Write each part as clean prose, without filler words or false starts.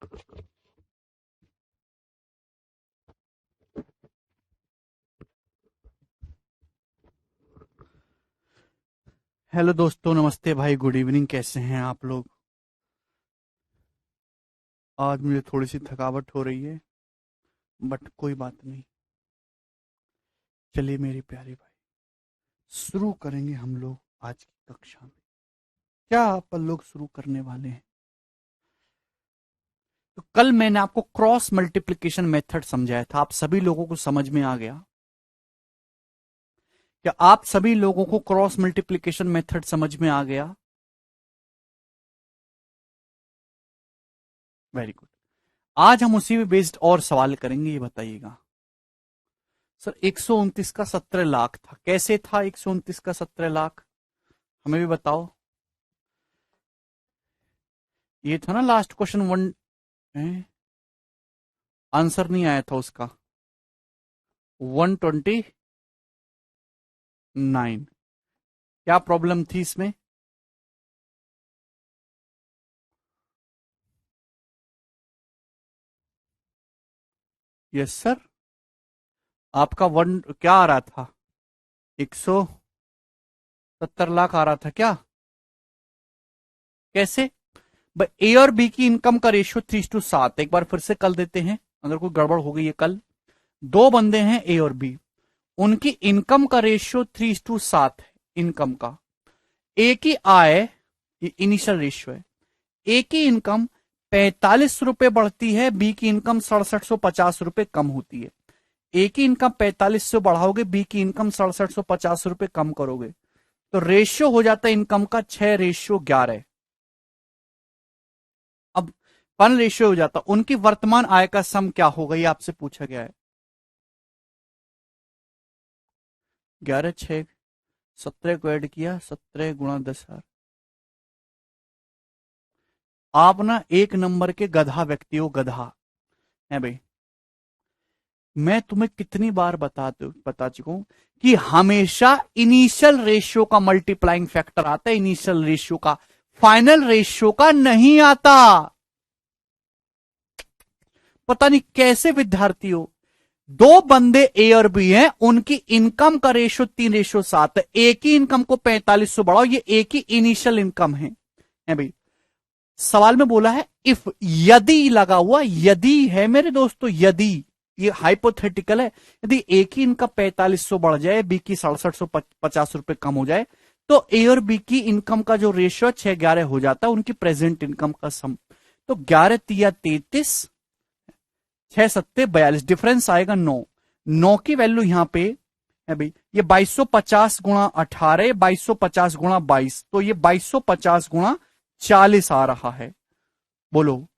Hello दोस्तों, नमस्ते भाई, गुड इवनिंग। कैसे हैं आप लोग? आज मुझे थोड़ी सी थकावट हो रही है, बट कोई बात नहीं। चलिए मेरी प्यारी भाई, शुरू करेंगे हम लोग आज की कक्षा में। क्या आप लोग शुरू करने वाले हैं? तो कल मैंने आपको क्रॉस मल्टीप्लिकेशन मेथड समझाया था, आप सभी लोगों को समझ में आ गया? क्या आप सभी लोगों को क्रॉस मल्टीप्लिकेशन मेथड समझ में आ गया? Very good. आज हम उसी पे बेस्ड और सवाल करेंगे, ये बताइएगा। सर 129 का 17 लाख था, कैसे था 129 का 17 लाख? हमें भी बताओ। ये था ना लास्ट क्वेश्चन वन। आंसर नहीं आया था उसका। 129। क्या प्रॉब्लम थी इसमें? Yes sir. आपका वन क्या आ रहा था? 170 लाख आ रहा था क्या? कैसे? ए और बी की इनकम का रेशियो 3:7। एक बार फिर से कल देते हैं, अगर कोई गड़बड़ हो गई है कल। दो बंदे हैं ए और बी, उनकी इनकम का रेशियो 3:7 है। इनकम का ए की आय, ये इनिशियल रेशियो है। ए की इनकम 45 रुपए बढ़ती है, बी की इनकम 6750 रुपए कम होती है। ए की इनकम 45 से बढ़ाओगे, बी की इनकम 6750 रुपए कम करोगे, तो रेशियो हो जाता है इनकम का 6:11। अब फन रेशियो हो जाता, उनकी वर्तमान आय का सम क्या होगा, ये आपसे पूछा गया है। 11 6 17 को ऐड किया, 17 गुणा 10,000। आप ना एक नंबर के गधा व्यक्ति हो, गधा है भाई। मैं तुम्हें कितनी बार बता चुका हूं कि हमेशा इनिशियल रेशियो का मल्टीप्लाइंग फैक्टर आता है, इनिशियल रेशियो का, फाइनल रेशियो का नहीं आता। पता नहीं कैसे विद्यार्थी हो। दो बंदे ए और बी हैं, उनकी इनकम का रेशियो 3:7 है। ए की इनकम को 45 से बढ़ाओ, ये ए की इनिशियल इनकम है भाई। सवाल में बोला है इफ, यदि लगा हुआ, यदि है मेरे दोस्तों, यदि, ये हाइपोथेटिकल है। यदि ए की इनकम 4500 बढ़ जाए, बी की 6750 रुपए कम हो जाए, तो ए और बी की इनकम का जो रेशियो 6:11 हो जाता है, उनकी प्रेजेंट इनकम का सम। तो 11 तिया 33, 6 सत्ते 42, डिफरेंस आएगा 9। 9 की वैल्यू यहां पे है भाई, ये 2250 गुणा 18, 2250 गुणा 22, तो ये 2250 गुणा 40 आ रहा है। बोलो,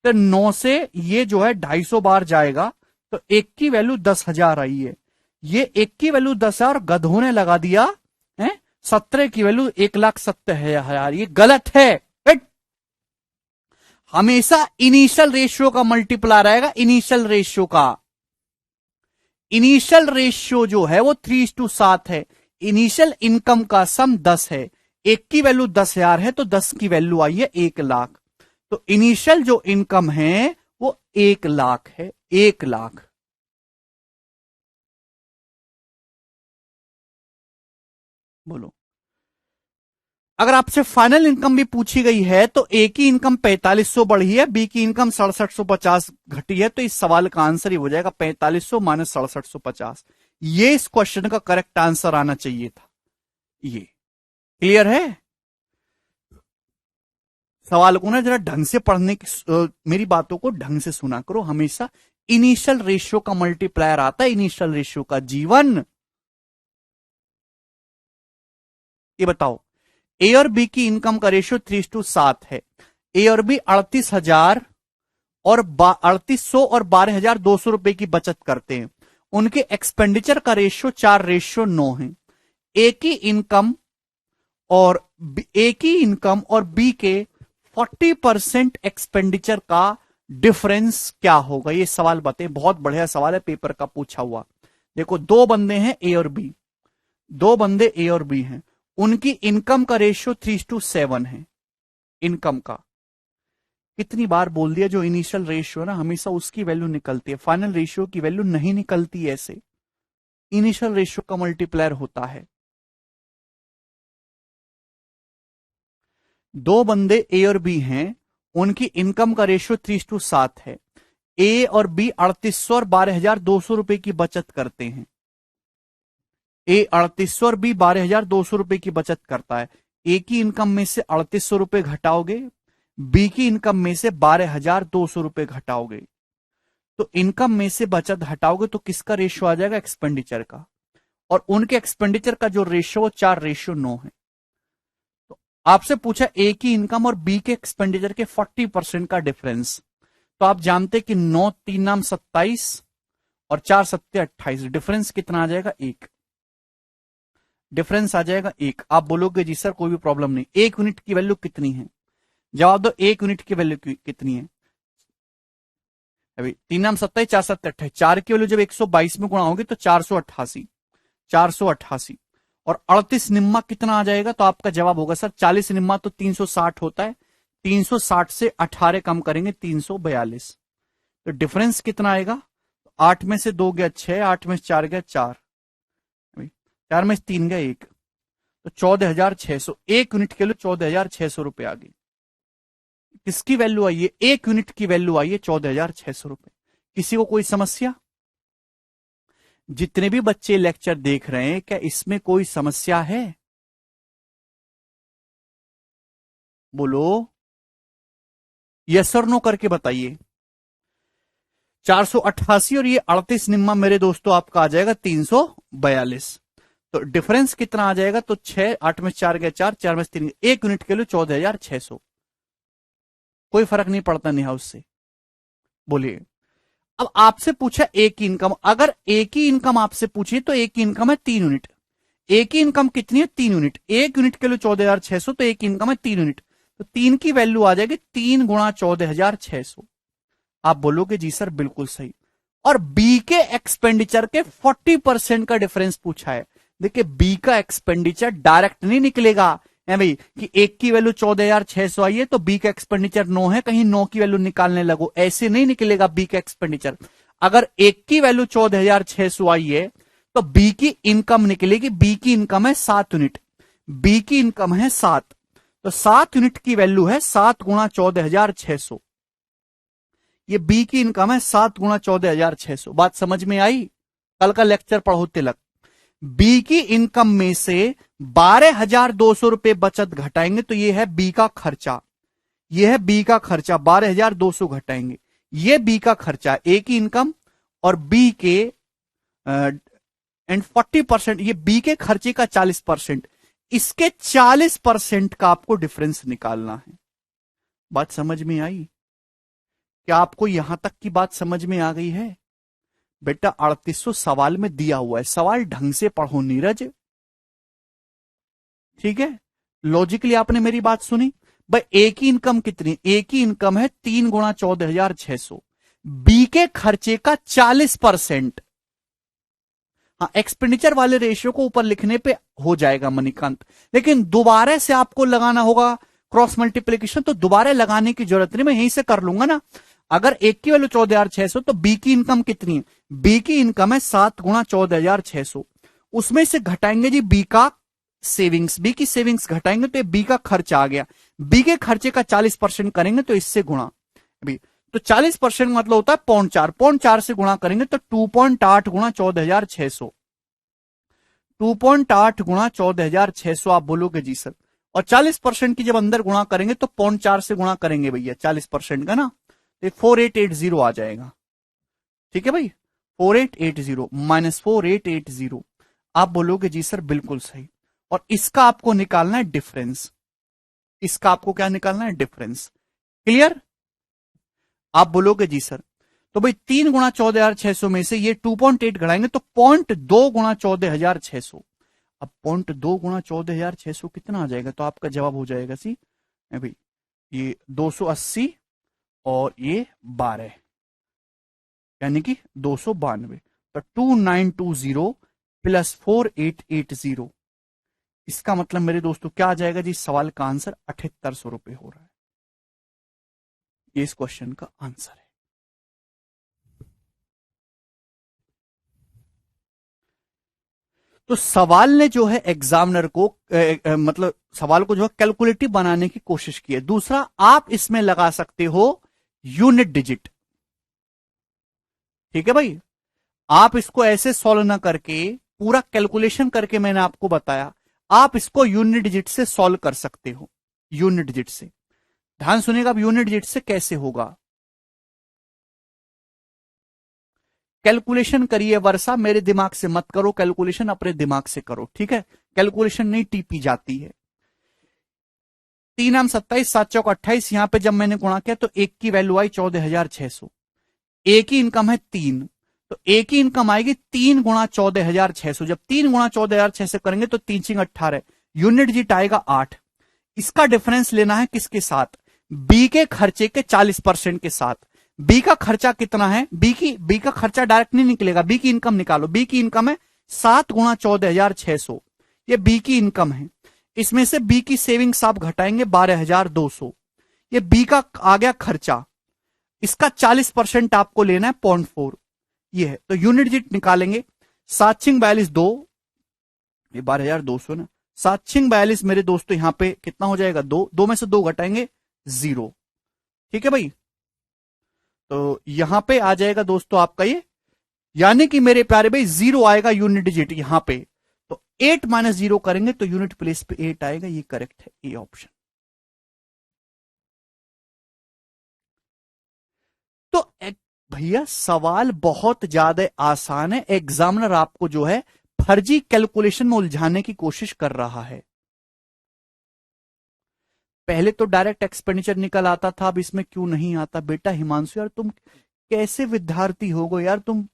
तो 9 से ये जो है 250 बार जाएगा, तो एक की वैल्यू 10,000 आई है। ये एक की वैल्यू 10,000 गधों ने लगा दिया है, 17 की वैल्यू 1,70,000। ये गलत है। हमेशा इनिशियल रेशियो का मल्टीप्लाई रहेगा, इनिशियल रेशियो का। इनिशियल रेशियो जो है वो 3:7 है। इनिशियल इनकम का सम 10 है। एक की वैल्यू 10,000 है, तो 10 की वैल्यू आई है 1,00,000। तो इनिशियल जो इनकम है वो 1,00,000 है, 1,00,000। बोलो, अगर आपसे फाइनल इनकम भी पूछी गई है, तो ए की इनकम 4500 बढ़ी है, बी की इनकम 6750 घटी है, तो इस सवाल का आंसर ही हो जाएगा 4500 माइनस 6750। ये इस क्वेश्चन का करेक्ट आंसर आना चाहिए था। ये क्लियर है? सवाल को ना जरा ढंग से पढ़ने की, मेरी बातों को ढंग से सुना करो। हमेशा इनिशियल रेशियो का मल्टीप्लायर आता है, इनिशियल रेशियो का। जीवन, ये बताओ, ए और बी की इनकम का रेशियो 3:7 है। ए और बी 38,000 और 3800 और 12,200 रुपए की बचत करते हैं। उनके एक्सपेंडिचर का रेशियो 4:9 है। ए की इनकम और ए की इनकम और बी के 40% एक्सपेंडिचर का डिफरेंस क्या होगा? ये सवाल बताएं। बहुत बढ़िया सवाल है, पेपर का पूछा हुआ। देखो, दो बंदे हैं ए और बी, दो बंदे ए और बी हैं, उनकी इनकम का रेशियो 3:7 है। इनकम का कितनी बार बोल दिया, जो इनिशियल रेशियो ना हमेशा उसकी वैल्यू निकलती है, फाइनल रेशियो की वैल्यू नहीं निकलती है। ऐसे इनिशियल रेशियो का मल्टीप्लायर होता है। दो बंदे ए और बी हैं, उनकी इनकम का रेशियो 3:7 है। ए और बी 3800 और 12,200 रुपए की बचत करते हैं। ए 3800 और बी 12,200 रुपए की बचत करता है। ए की इनकम में से 3800 रुपए घटाओगे, बी की इनकम में से 12,200 रुपए घटाओगे, तो इनकम में से बचत हटाओगे तो किसका रेशियो आ जाएगा? एक्सपेंडिचर का। और उनके एक्सपेंडिचर का जो रेशियो 4:9 है। तो आपसे पूछा ए की इनकम और बी के एक्सपेंडिचर के 40% का डिफरेंस। तो आप जानते कि 9 3 नाम 27 और 4 7 28, डिफरेंस कितना आ जाएगा? 1। डिफरेंस आ जाएगा 1। आप बोलोगे जी सर कोई भी प्रॉब्लम नहीं, 1 यूनिट की वैल्यू कितनी है? जवाब दो, 1 यूनिट की वैल्यू कितनी है? अभी 3 नाम 27 4 7 28, 4 की वैल्यू जब 122 में गुणा होगी तो 488, 488। और 38 निम्मा कितना आ जाएगा? तो आपका जवाब होगा सर 40 निम्मा तो 360 होता है, 360 से 18 कम करेंगे 342। तो डिफरेंस कितना आएगा? 8 में से 2 गया 6, 8 में से 4 गया 4, 4 में से 3 गया 1, तो 14,600। 1 यूनिट के लिए 14,600 रुपए आ गई। किसकी वैल्यू आई है? 1 यूनिट की वैल्यू आई है 14,600 रुपए। किसी को कोई समस्या? जितने भी बच्चे लेक्चर देख रहे हैं, क्या इसमें कोई समस्या है? बोलो, यस और नो करके बताइए। 488 और ये 38 निम्मा मेरे दोस्तों आपका आ जाएगा 342। तो डिफरेंस कितना आ जाएगा? तो 6, 8 में 4 गया 4, 4 में 3, 1 यूनिट के लिए 14,600। कोई फर्क नहीं पड़ता नेहा उससे। बोलिए, अब आपसे पूछा ए की इनकम, अगर ए की इनकम आपसे पूछी तो ए की इनकम है 3 यूनिट। ए की इनकम कितनी है? 3 यूनिट। 1 यूनिट के लिए 14,600, तो ए की इनकम है 3 यूनिट, तो 3 की वैल्यू आ जाएगी 3 गुणा 14,600। आप बोलोगे जी सर बिल्कुल सही। और बी के एक्सपेंडिचर के 40% का डिफरेंस पूछा है। देखिए बी का एक्सपेंडिचर डायरेक्ट नहीं निकलेगा है भाई कि एक की वैल्यू 14,600 आई है तो बी का एक्सपेंडिचर 9 है, कहीं 9 की वैल्यू निकालने लगो, ऐसे नहीं निकलेगा बी का एक्सपेंडिचर। अगर एक की वैल्यू 14,600 आई है तो बी की इनकम निकलेगी। बी की इनकम है 7 यूनिट, बी की इनकम है 7, तो 7 यूनिट की वैल्यू है 7 गुणा 14,600। ये बी की इनकम है 7 गुणा 14,600। बात समझ में आई? कल का लेक्चर पढ़ो तिलक। बी की इनकम में से 12,200 रुपए बचत घटाएंगे तो ये है बी का खर्चा, ये है बी का खर्चा, 12,200 घटाएंगे, ये बी का खर्चा, ए की इनकम और बी के एंड 40%, ये बी के खर्चे का 40%, इसके 40% का आपको डिफरेंस निकालना है। बात समझ में आई? क्या आपको यहां तक की बात समझ में आ गई है? बेटा 3800 सवाल में दिया हुआ है, सवाल ढंग से पढ़ो नीरज, ठीक है? लॉजिकली आपने मेरी बात सुनी। भाई ए की इनकम कितनी? ए की इनकम है 3 गुणा 14,600, बी के खर्चे का 40%। हाँ, एक्सपेंडिचर वाले रेशियो को ऊपर लिखने पे हो जाएगा मणिकांत, लेकिन दोबारा से आपको लगाना होगा क्रॉस मल्टीप्लीकेशन, तो दोबारा लगाने की जरूरत नहीं, मैं यहीं से कर लूंगा ना। अगर एक की वैल्यू 14,600 तो बी की इनकम कितनी है? बी की इनकम है 7 गुणा 14,600, उसमें से घटाएंगे जी बी का सेविंग्स, बी की सेविंग्स घटाएंगे तो बी का खर्च आ गया, बी के खर्चे का 40% करेंगे तो इससे गुणा, अभी तो 40% मतलब होता है 0.4, 0.4 से गुणा करेंगे तो 2.8 गुणा 14,600, 2.8 गुणा 14,600। आप बोलोगे जी सर, और 40% की जब अंदर गुणा करेंगे तो 0.4 से गुणा करेंगे भैया 40% का ना, तो 4880 आ जाएगा। ठीक है भाई, 4880 माइनस 4880। आप बोलोगे जी सर बिल्कुल सही, और इसका आपको निकालना है डिफरेंस, इसका आपको क्या निकालना है? डिफरेंस। क्लियर? आप बोलोगे जी सर, तो भाई 3 गुणा 14,600 में से ये 2.8 घटाएंगे तो 0.2 गुणा 14,600। अब 0.2 गुणा 14,600 कितना आ जाएगा? तो आपका जवाब हो जाएगा सी भाई ये 280 और ये 12, यानी कि 292, तो 2920 प्लस 4880, इसका मतलब मेरे दोस्तों क्या आ जाएगा जी? सवाल का आंसर 7800 रुपए हो रहा है। ये इस क्वेश्चन का आंसर है। तो सवाल ने जो है एग्जामिनर को मतलब सवाल को जो है कैलकुलेटिव बनाने की कोशिश की है। दूसरा, आप इसमें लगा सकते हो यूनिट डिजिट। ठीक है भाई, आप इसको ऐसे सॉल्व ना करके पूरा कैलकुलेशन करके मैंने आपको बताया, आप इसको यूनिट डिजिट से सॉल्व कर सकते हो। यूनिट डिजिट से ध्यान सुनिएगा, अब यूनिट डिजिट से कैसे होगा। कैलकुलेशन करिए वर्षा, मेरे दिमाग से मत करो कैलकुलेशन, अपने दिमाग से करो, ठीक है। कैलकुलेशन नहीं टीपी जाती है। 3 आम 27, 7 चौक 28, यहां पे जब मैंने गुणा किया तो एक की वैल्यू आई 14,600। एक ही इनकम है 3, तो एक ही इनकम आएगी 3 गुणा 14,600। जब 3 गुणा 14,600 करेंगे तो 3 सिंग 18, यूनिट डिजिट आएगा 8। इसका डिफरेंस लेना है किसके साथ? बी के खर्चे के 40% के साथ। बी का खर्चा कितना है? बी का खर्चा डायरेक्ट नहीं निकलेगा, बी की इनकम निकालो। बी की इनकम है 7 गुणा 14,600, ये बी की इनकम है। इसमें से बी की सेविंग्स आप घटाएंगे 12,200, ये बी का आ गया खर्चा। इसका 40% आपको लेना है 0.4, ये है। तो यूनिट डिजिट निकालेंगे, 7 छिंग 42 2, ये 12,200 ना, 7 छिंग 42 मेरे दोस्तों यहां पे कितना हो जाएगा? 2, 2 में से 2 घटाएंगे 0। ठीक है भाई, तो यहां पे आ जाएगा दोस्तों आपका ये, यानी कि मेरे प्यारे भाई 0 आएगा यूनिट डिजिट यहां पे। तो 8 माइनस 0 करेंगे तो यूनिट प्लेस पे 8 आएगा, ये करेक्ट है, ये ऑप्शन। तो भैया सवाल बहुत ज्यादा आसान है, एग्जामिनर आपको जो है फर्जी कैलकुलेशन में उलझाने की कोशिश कर रहा है। पहले तो डायरेक्ट एक्सपेंडिचर निकल आता था, अब इसमें क्यों नहीं आता? बेटा हिमांशु यार तुम कैसे विद्यार्थी हो गो यार, तुम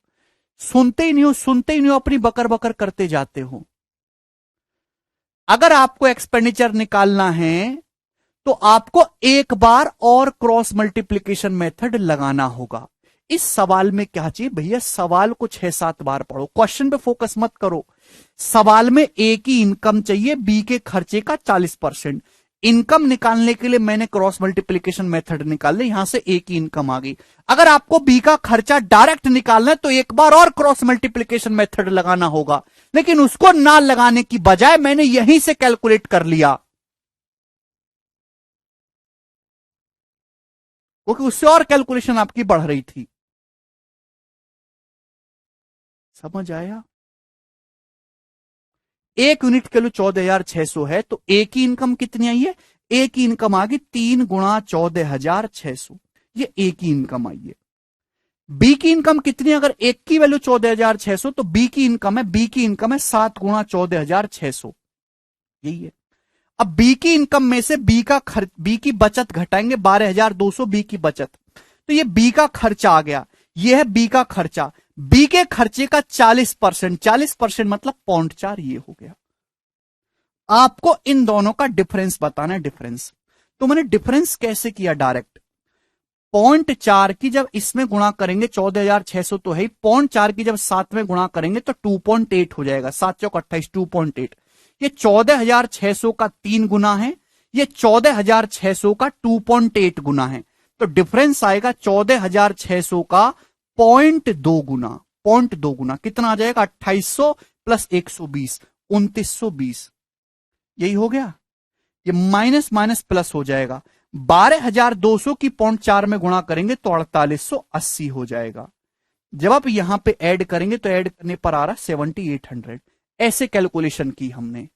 सुनते ही नहीं हो, सुनते ही नहीं हो, अपनी बकर बकर करते जाते हो। अगर आपको एक्सपेंडिचर निकालना है तो आपको एक बार और क्रॉस मल्टीप्लीकेशन मेथड लगाना होगा। इस सवाल में क्या चाहिए भैया? सवाल को 6-7 बार पढ़ो, क्वेश्चन पे फोकस मत करो। सवाल में ए की इनकम चाहिए, बी के खर्चे का 40%। इनकम निकालने के लिए मैंने क्रॉस मल्टीप्लीकेशन मेथड निकाल ली, यहां से ए की इनकम आ गई। अगर आपको बी का खर्चा डायरेक्ट निकालना है तो एक बार और क्रॉस मल्टीप्लीकेशन मेथड लगाना होगा, लेकिन उसको ना लगाने की बजाय मैंने यहीं से कैलकुलेट कर लिया, क्योंकि उससे और कैलकुलेशन आपकी बढ़ रही थी। समझ आया? एक यूनिट के लिए 14,600 है, तो ए की इनकम कितनी आई है? ए की इनकम आ गई 3 गुणा 14,600, ये ए की इनकम आई है। बी की इनकम कितनी? अगर एक की वैल्यू 14,600 तो बी की इनकम है, बी की इनकम है 7 गुणा 14,600, यही है। अब बी की इनकम में से बी का खर्च, बी की बचत घटाएंगे 12,200, बी की बचत, तो ये बी का खर्चा आ गया, ये है बी का खर्चा। बी के खर्चे का 40%, 40% मतलब 0.4, ये हो गया। आपको इन दोनों का डिफरेंस बताना है, डिफरेंस। तो मैंने डिफरेंस कैसे किया? डायरेक्ट 0.4 की जब इसमें गुणा करेंगे, 14,600 तो है, 0.4 की जब 7 में गुणा करेंगे तो 2.8 हो जाएगा, 7 चौक 28, 2.8। ये 14,600 का 3 गुना है, ये 14,600 का 2.8 गुना है, तो डिफरेंस आएगा 14,600 का 0.2 गुना। 0.2 गुना कितना आ जाएगा? 2800 प्लस 120, 2920, यही हो गया। ये माइनस माइनस प्लस हो जाएगा, 12,200 की 0.4 में गुणा करेंगे तो 4,880 हो जाएगा। जब आप यहां पे ऐड करेंगे तो ऐड करने पर आ रहा 7,800। ऐसे कैलकुलेशन की हमने।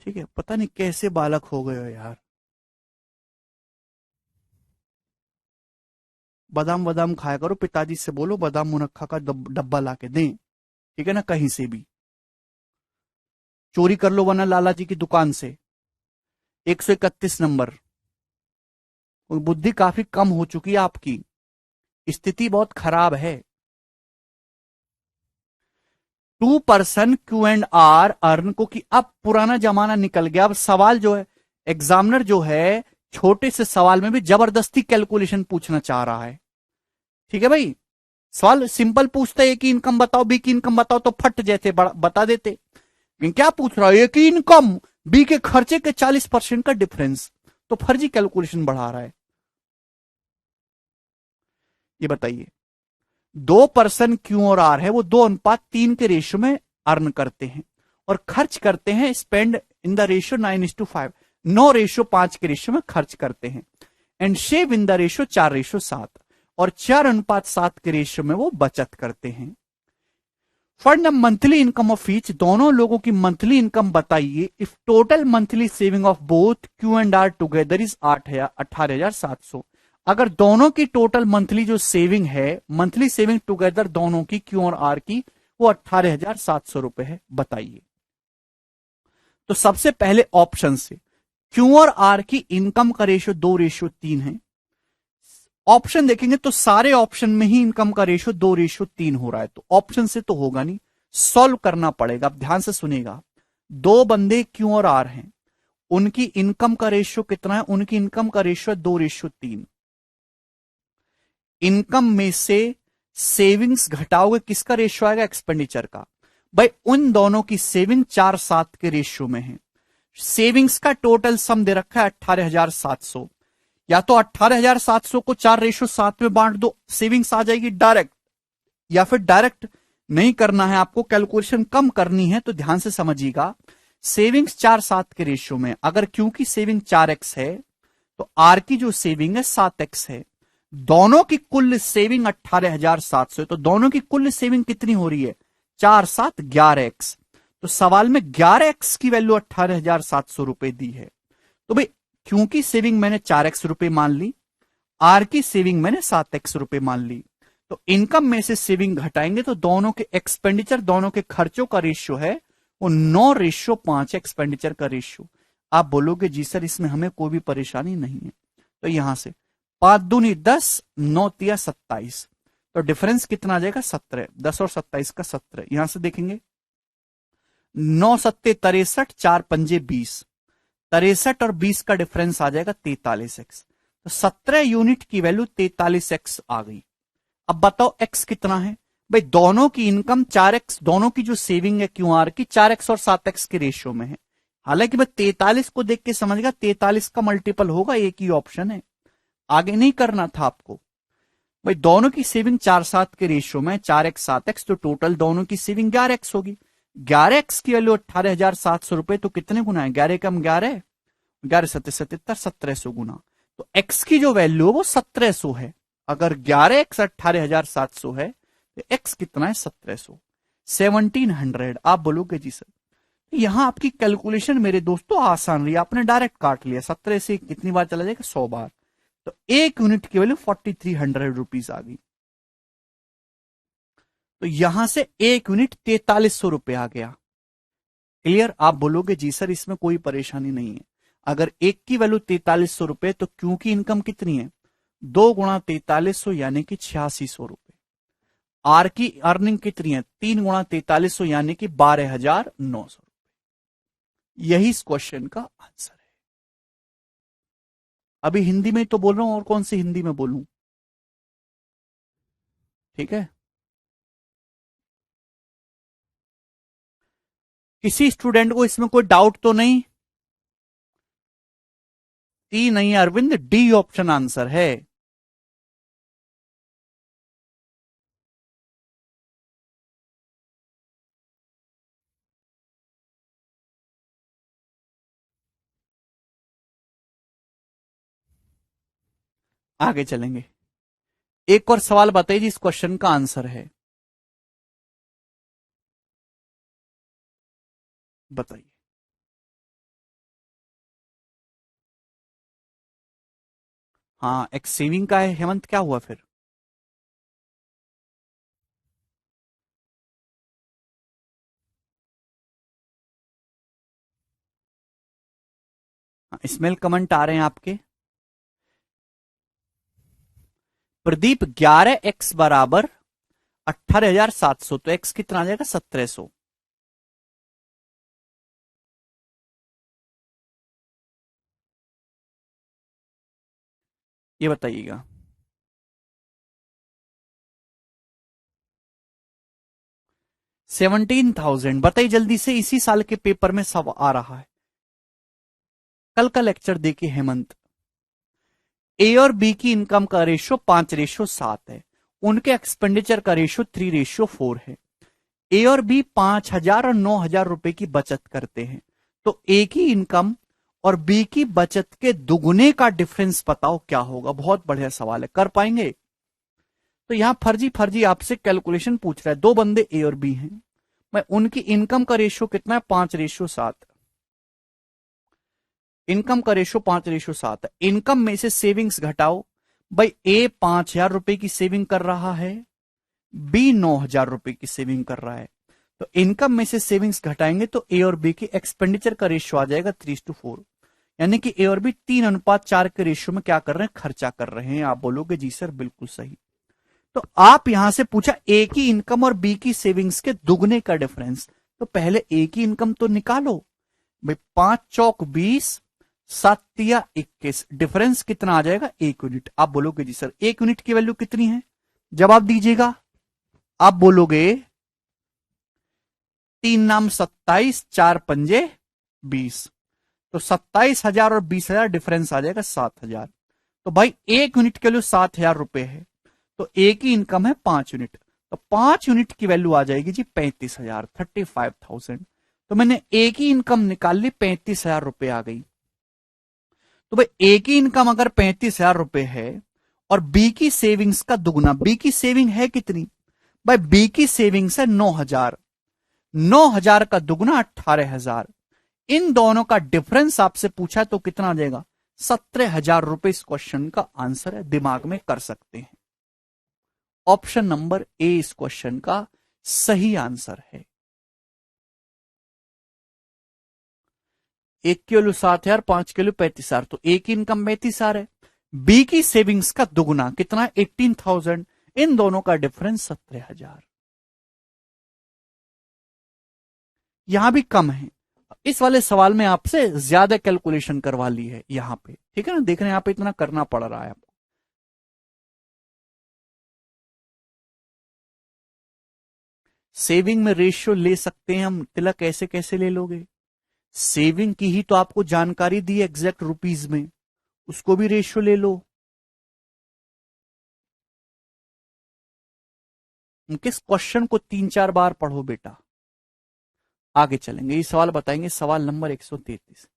ठीक है, पता नहीं कैसे बालक हो गए हो यार। बादाम बादाम खाया करो, पिताजी से बोलो बादाम मुनक्खा का डब्बा ला के दें, ठीक है ना, कहीं से भी चोरी कर लो, वरना लाला जी की दुकान से। 131 नंबर। बुद्धि काफी कम हो चुकी है आपकी, स्थिति बहुत खराब है। 2% Q&R अर्न को, कि अब पुराना जमाना निकल गया। अब सवाल जो है, एग्जामिनर जो है छोटे से सवाल में भी जबरदस्ती कैलकुलेशन पूछना चाह रहा है। ठीक है भाई, सवाल सिंपल पूछता है, ए की इनकम बताओ, बी की इनकम बताओ, तो फट जैसे बता देते। लेकिन क्या पूछ रहा है, ए की इनकम बी के खर्चे के 40% का डिफरेंस, तो फर्जी कैलकुलेशन बढ़ा रहा है। ये बताइए, 2% क्यू और आर है, वो 2:3 के रेशियो में अर्न करते हैं और खर्च करते हैं, स्पेंड इन द रेशियो 9:5, 9:5 के रेशियो में खर्च करते हैं, and save in the ratio 4:7, और 4:7 के रेशियो में वो बचत करते हैं। Fund monthly income of each, दोनों लोगों की मंथली इनकम बताइए if total monthly saving of both Q and R together is 18,700। अगर दोनों की टोटल मंथली जो सेविंग है, मंथली सेविंग टुगेदर दोनों की क्यू और आर की, वो 18,700 रुपए है, बताइए। तो सबसे पहले ऑप्शन से क्यू और आर की इनकम का रेशियो 2:3 है। ऑप्शन देखेंगे तो सारे ऑप्शन में ही इनकम का रेशियो 2:3 हो रहा है, तो ऑप्शन से तो होगा नहीं, सॉल्व करना पड़ेगा। अब ध्यान से सुनिएगा, दो बंदे क्यू और आर हैं, उनकी इनकम का रेशियो कितना है, उनकी इनकम का रेशियो है 2:3। इनकम में से सेविंग्स घटाओगे, किसका रेशियो आएगा, एक्सपेंडिचर का। भाई उन दोनों की सेविंग 4:7 के रेशियो में है। सेविंग्स का टोटल सम दे रखा है 18,700, या तो 18,700 को 4:7 में बांट दो, सेविंग्स आ जाएगी डायरेक्ट, या फिर डायरेक्ट नहीं करना है आपको, कैलकुलेशन कम करनी है तो ध्यान से समझिएगा। सेविंग्स 4:7 के रेशियो में, अगर क्यू की सेविंग 4x है तो आर की जो सेविंग है 7x है। दोनों की कुल सेविंग 18,700 है, तो दोनों की कुल सेविंग कितनी हो रही है, 4×7 11x। तो सवाल में 11x की वैल्यू 18,700 रुपए दी है। तो भाई क्योंकि सेविंग मैंने 4x रुपए मान ली, आर की सेविंग मैंने 7x रुपए मान ली, तो इनकम में से सेविंग घटाएंगे तो दोनों के एक्सपेंडिचर, दोनों के खर्चों का रेशियो है वो 9:5 एक्सपेंडिचर का रेशियो। आप बोलोगे जी सर इसमें हमें कोई भी परेशानी नहीं है, तो यहां से 5 दूनी 10, 9 तिया 27, तो डिफरेंस कितना आ जाएगा 17, 10 और 27 का 17। यहां से देखेंगे 9 सत्ते 63, 4 पंजे 20, 63 और 20 का डिफरेंस आ जाएगा 43x, तो 17 यूनिट की वैल्यू 43x आ गई। अब बताओ x कितना है, भाई दोनों की इनकम 4x, दोनों की जो सेविंग है क्यू आर की 4x और 7x के रेशियो में है। हालांकि मैं 43 को देख के समझ गया 43 का मल्टीपल होगा, एक ही ऑप्शन है, आगे नहीं करना था आपको। भाई दोनों की सेविंग 4:7 के रेशियो में, 4x 7x, तो टोटल दोनों की सेविंग 11x होगी। 11x की वैल्यू 18,700 रुपए, तो कितने गुना है, 11 कम 11, 11 सत्ते 77, 1700 गुना, तो x की जो वैल्यू है वो 1700 है। अगर 11x 18,700 है तो x कितना है 1700, 1700। आप बोलोगे जी सर यहां आपकी कैलकुलेशन मेरे दोस्तों आसान रही, आपने डायरेक्ट काट लिया, 17 से कितनी बार चला जाएगा, 100 बार, तो एक यूनिट की वैल्यू 4300 रुपीज आ गई। तो यहां से एक यूनिट 4300 रुपए आ गया। क्लियर। आप बोलोगे जी सर इसमें कोई परेशानी नहीं है, अगर एक की वैल्यू 4300 रुपए तो क्यों की इनकम कितनी है, 2 × 4300 यानी कि 8600 रुपए। आर की अर्निंग कितनी है, 3 × 4300 यानी कि 12,900 रुपए। यही इस क्वेश्चन का आंसर है। अभी हिंदी में तो बोल रहा हूं, और कौन सी हिंदी में बोलूं, ठीक है। किसी स्टूडेंट को इसमें कोई डाउट तो नहीं, टी नहीं अरविंद, डी ऑप्शन आंसर है। आगे चलेंगे, एक और सवाल बताइए जी, इस क्वेश्चन का आंसर है, बताइए। हाँ एक सेविंग का है हेमंत, क्या हुआ फिर, हाँ, इसमें कमेंट आ रहे हैं आपके। प्रदीप 11x बराबर 18,700, तो x कितना आ जाएगा 1700। ये बताइएगा। 17,000। बताइए जल्दी से, इसी साल के पेपर में सब आ रहा है। कल का लेक्चर देखिए हेमंत। ए और बी की इनकम का रेशियो 5:7 है, उनके एक्सपेंडिचर का रेशियो 3:4 है। ए और बी 5,000 और 9,000 रुपए की बचत करते हैं, तो ए की इनकम और बी की बचत के दुगुने का डिफरेंस बताओ क्या होगा। बहुत बढ़िया सवाल है, कर पाएंगे? तो यहां फर्जी फर्जी आपसे कैलकुलेशन पूछ रहा है। दो बंदे ए और बी हैं, मैं उनकी इनकम का रेशियो कितना है? 5:7। इनकम का रेशियो 5:7 है। इनकम में से सेविंग्स घटाओ। भाई ए 5,000 रुपए की सेविंग कर रहा है, बी 9,000 रुपए की सेविंग कर रहा है। तो इनकम में से सेविंग्स घटाएंगे तो ए और बी की एक्सपेंडिचर का रेशियो आ जाएगा 3:4। यानी कि ए और बी 3:4 के रेशियो में क्या कर रहे हैं? खर्चा कर रहे हैं। आप बोलोगे जी सर बिल्कुल सही। तो आप यहां से पूछा ए की इनकम और बी की सेविंग्स के दुगने का डिफरेंस, तो पहले ए की इनकम तो निकालो। भाई 5 चौक 20, 7 तिया 21, डिफरेंस कितना आ जाएगा? 1 यूनिट। आप बोलोगे जी सर 1 यूनिट की वैल्यू कितनी है? जवाब दीजिएगा। आप बोलोगे 3 नाम 27, 4 पंजे 20, तो 27,000 और 20,000 डिफरेंस आ जाएगा 7,000। तो भाई 1 यूनिट के लिए 7,000 रुपए है, तो ए की इनकम है 5 यूनिट, तो 5 यूनिट की वैल्यू आ जाएगी जी 35,000, 35,000। तो मैंने ए की इनकम निकाल ली, 35,000 रुपए आ गई। तो भाई ए की इनकम अगर 35,000 रुपए है और बी की सेविंग्स का दुगुना, बी की सेविंग है कितनी? भाई बी की सेविंग्स है 9,000, 9,000 का दुगुना 18,000। इन दोनों का डिफरेंस आपसे पूछा तो कितना आ जाएगा? 17,000 रुपए इस क्वेश्चन का आंसर है। दिमाग में कर सकते हैं। ऑप्शन नंबर ए इस क्वेश्चन का सही आंसर है। 1 किलो 7,000, 5 किलो 35,000, तो ए की इनकम 35,000 है, बी की सेविंग्स का दुगुना कितना? 18,000। इन दोनों का डिफरेंस 17,000। यहां भी कम है। इस वाले सवाल में आपसे ज्यादा कैलकुलेशन करवा ली है यहां पे, ठीक है ना? देख रहे हैं यहां पे इतना करना पड़ रहा है आपको। सेविंग में रेशियो ले सकते हैं हम, तिलक ऐसे कैसे ले लोगे? सेविंग की ही तो आपको जानकारी दी एग्जैक्ट रुपीज में, उसको भी रेशियो ले लो। किस क्वेश्चन को 3-4 बार पढ़ो बेटा। आगे चलेंगे, ये सवाल बताएंगे। सवाल नंबर 133,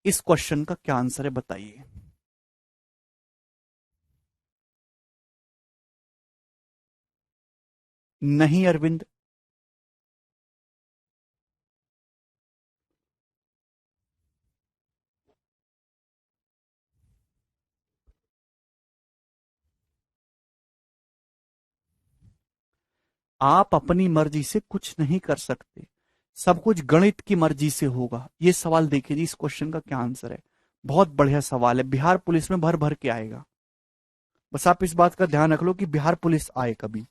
इस क्वेश्चन का क्या आंसर है बताइए। नहीं अरविंद, आप अपनी मर्जी से कुछ नहीं कर सकते, सब कुछ गणित की मर्जी से होगा। ये सवाल देखिए जी, इस क्वेश्चन का क्या आंसर है। बहुत बढ़िया सवाल है, बिहार पुलिस में भर भर के आएगा। बस आप इस बात का ध्यान रख लो कि बिहार पुलिस आए कभी, ठीक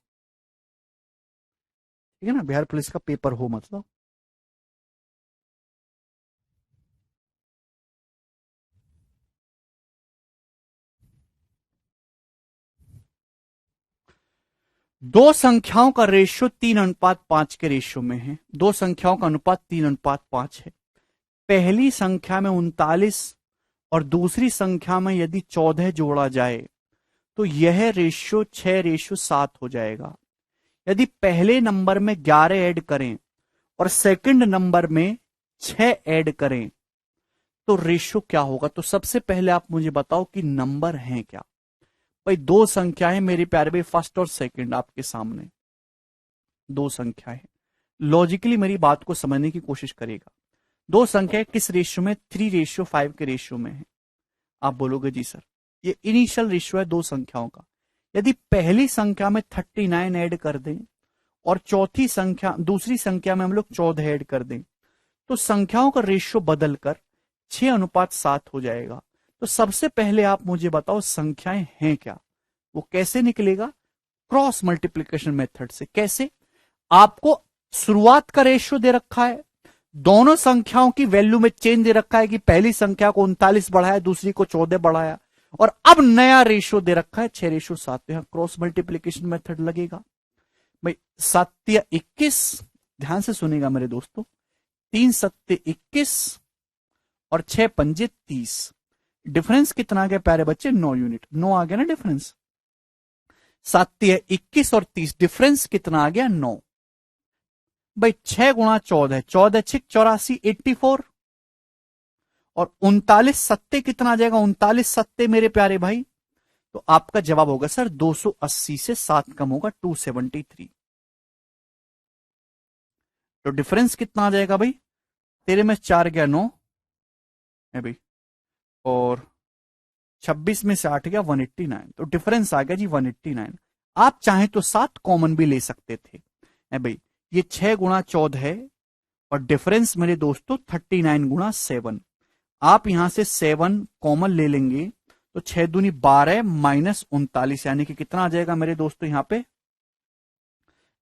है ना? बिहार पुलिस का पेपर हो मतलब। दो संख्याओं का रेशियो 3:5 के रेशियो में है। दो संख्याओं का अनुपात 3:5 है। पहली संख्या में 39 और दूसरी संख्या में यदि 14 जोड़ा जाए तो यह रेशियो 6:7 हो जाएगा। यदि पहले नंबर में 11 ऐड करें और सेकंड नंबर में 6 ऐड करें तो रेशियो क्या होगा? तो सबसे पहले आप मुझे बताओ कि नंबर हैं क्या। भाई दो संख्याएं मेरे प्यारे भाई, फर्स्ट और सेकंड आपके सामने दो संख्याएं। लॉजिकली मेरी बात को समझने की कोशिश करेगा। दो संख्याएं किस रेशियो में? 3:5 के रेशियो में है। आप बोलोगे जी सर ये इनिशियल रेशियो है दो संख्याओं का। यदि पहली संख्या में 39 ऐड कर दें और चौथी संख्या दूसरी संख्या में हम लोग 14 ऐड कर दें तो संख्याओं का रेशियो बदलकर 6:7 हो जाएगा। तो सबसे पहले आप मुझे बताओ संख्याएं हैं क्या? वो कैसे निकलेगा? क्रॉस मल्टीप्लीकेशन मेथड से। कैसे? आपको शुरुआत का रेशियो दे रखा है, दोनों संख्याओं की वैल्यू में चेंज दे रखा है कि पहली संख्या को 39 बढ़ाया, दूसरी को 14 बढ़ाया, और अब नया रेशियो दे रखा है 6:7। यहां क्रॉस मल्टीप्लीकेशन मेथड लगेगा। भाई 7 या 21 ध्यान से सुनेगा मेरे दोस्तों। 3 सत्ते 21 और 6 पंजे 30। डिफरेंस कितना आ गया प्यारे बच्चे? 9 यूनिट। 9 आ गया ना डिफरेंस। 7 है 21 और 30, डिफरेंस कितना आ गया? 9। भाई 6 गुणा 14 है, 14 6 84 84। और 39 सत्ते कितना आ जाएगा? 39 सत्ते मेरे प्यारे भाई, तो आपका जवाब होगा सर 280 से 7 कम होगा 273। तो डिफरेंस कितना आ जाएगा भाई? तेरे में 4 गया 9 है भाई, और 26 में से 8 गया 189, तो डिफरेंस आ गया जी 189। आप चाहें तो 7 कॉमन भी ले सकते थे है भाई। ये 6 गुणा 14 है और डिफरेंस मेरे दोस्तों 39 गुणा 7। आप यहां से 7 कॉमन ले लेंगे तो 6 दूनी 12 माइनस 39, यानी कि कितना आ जाएगा मेरे दोस्तों? यहां पे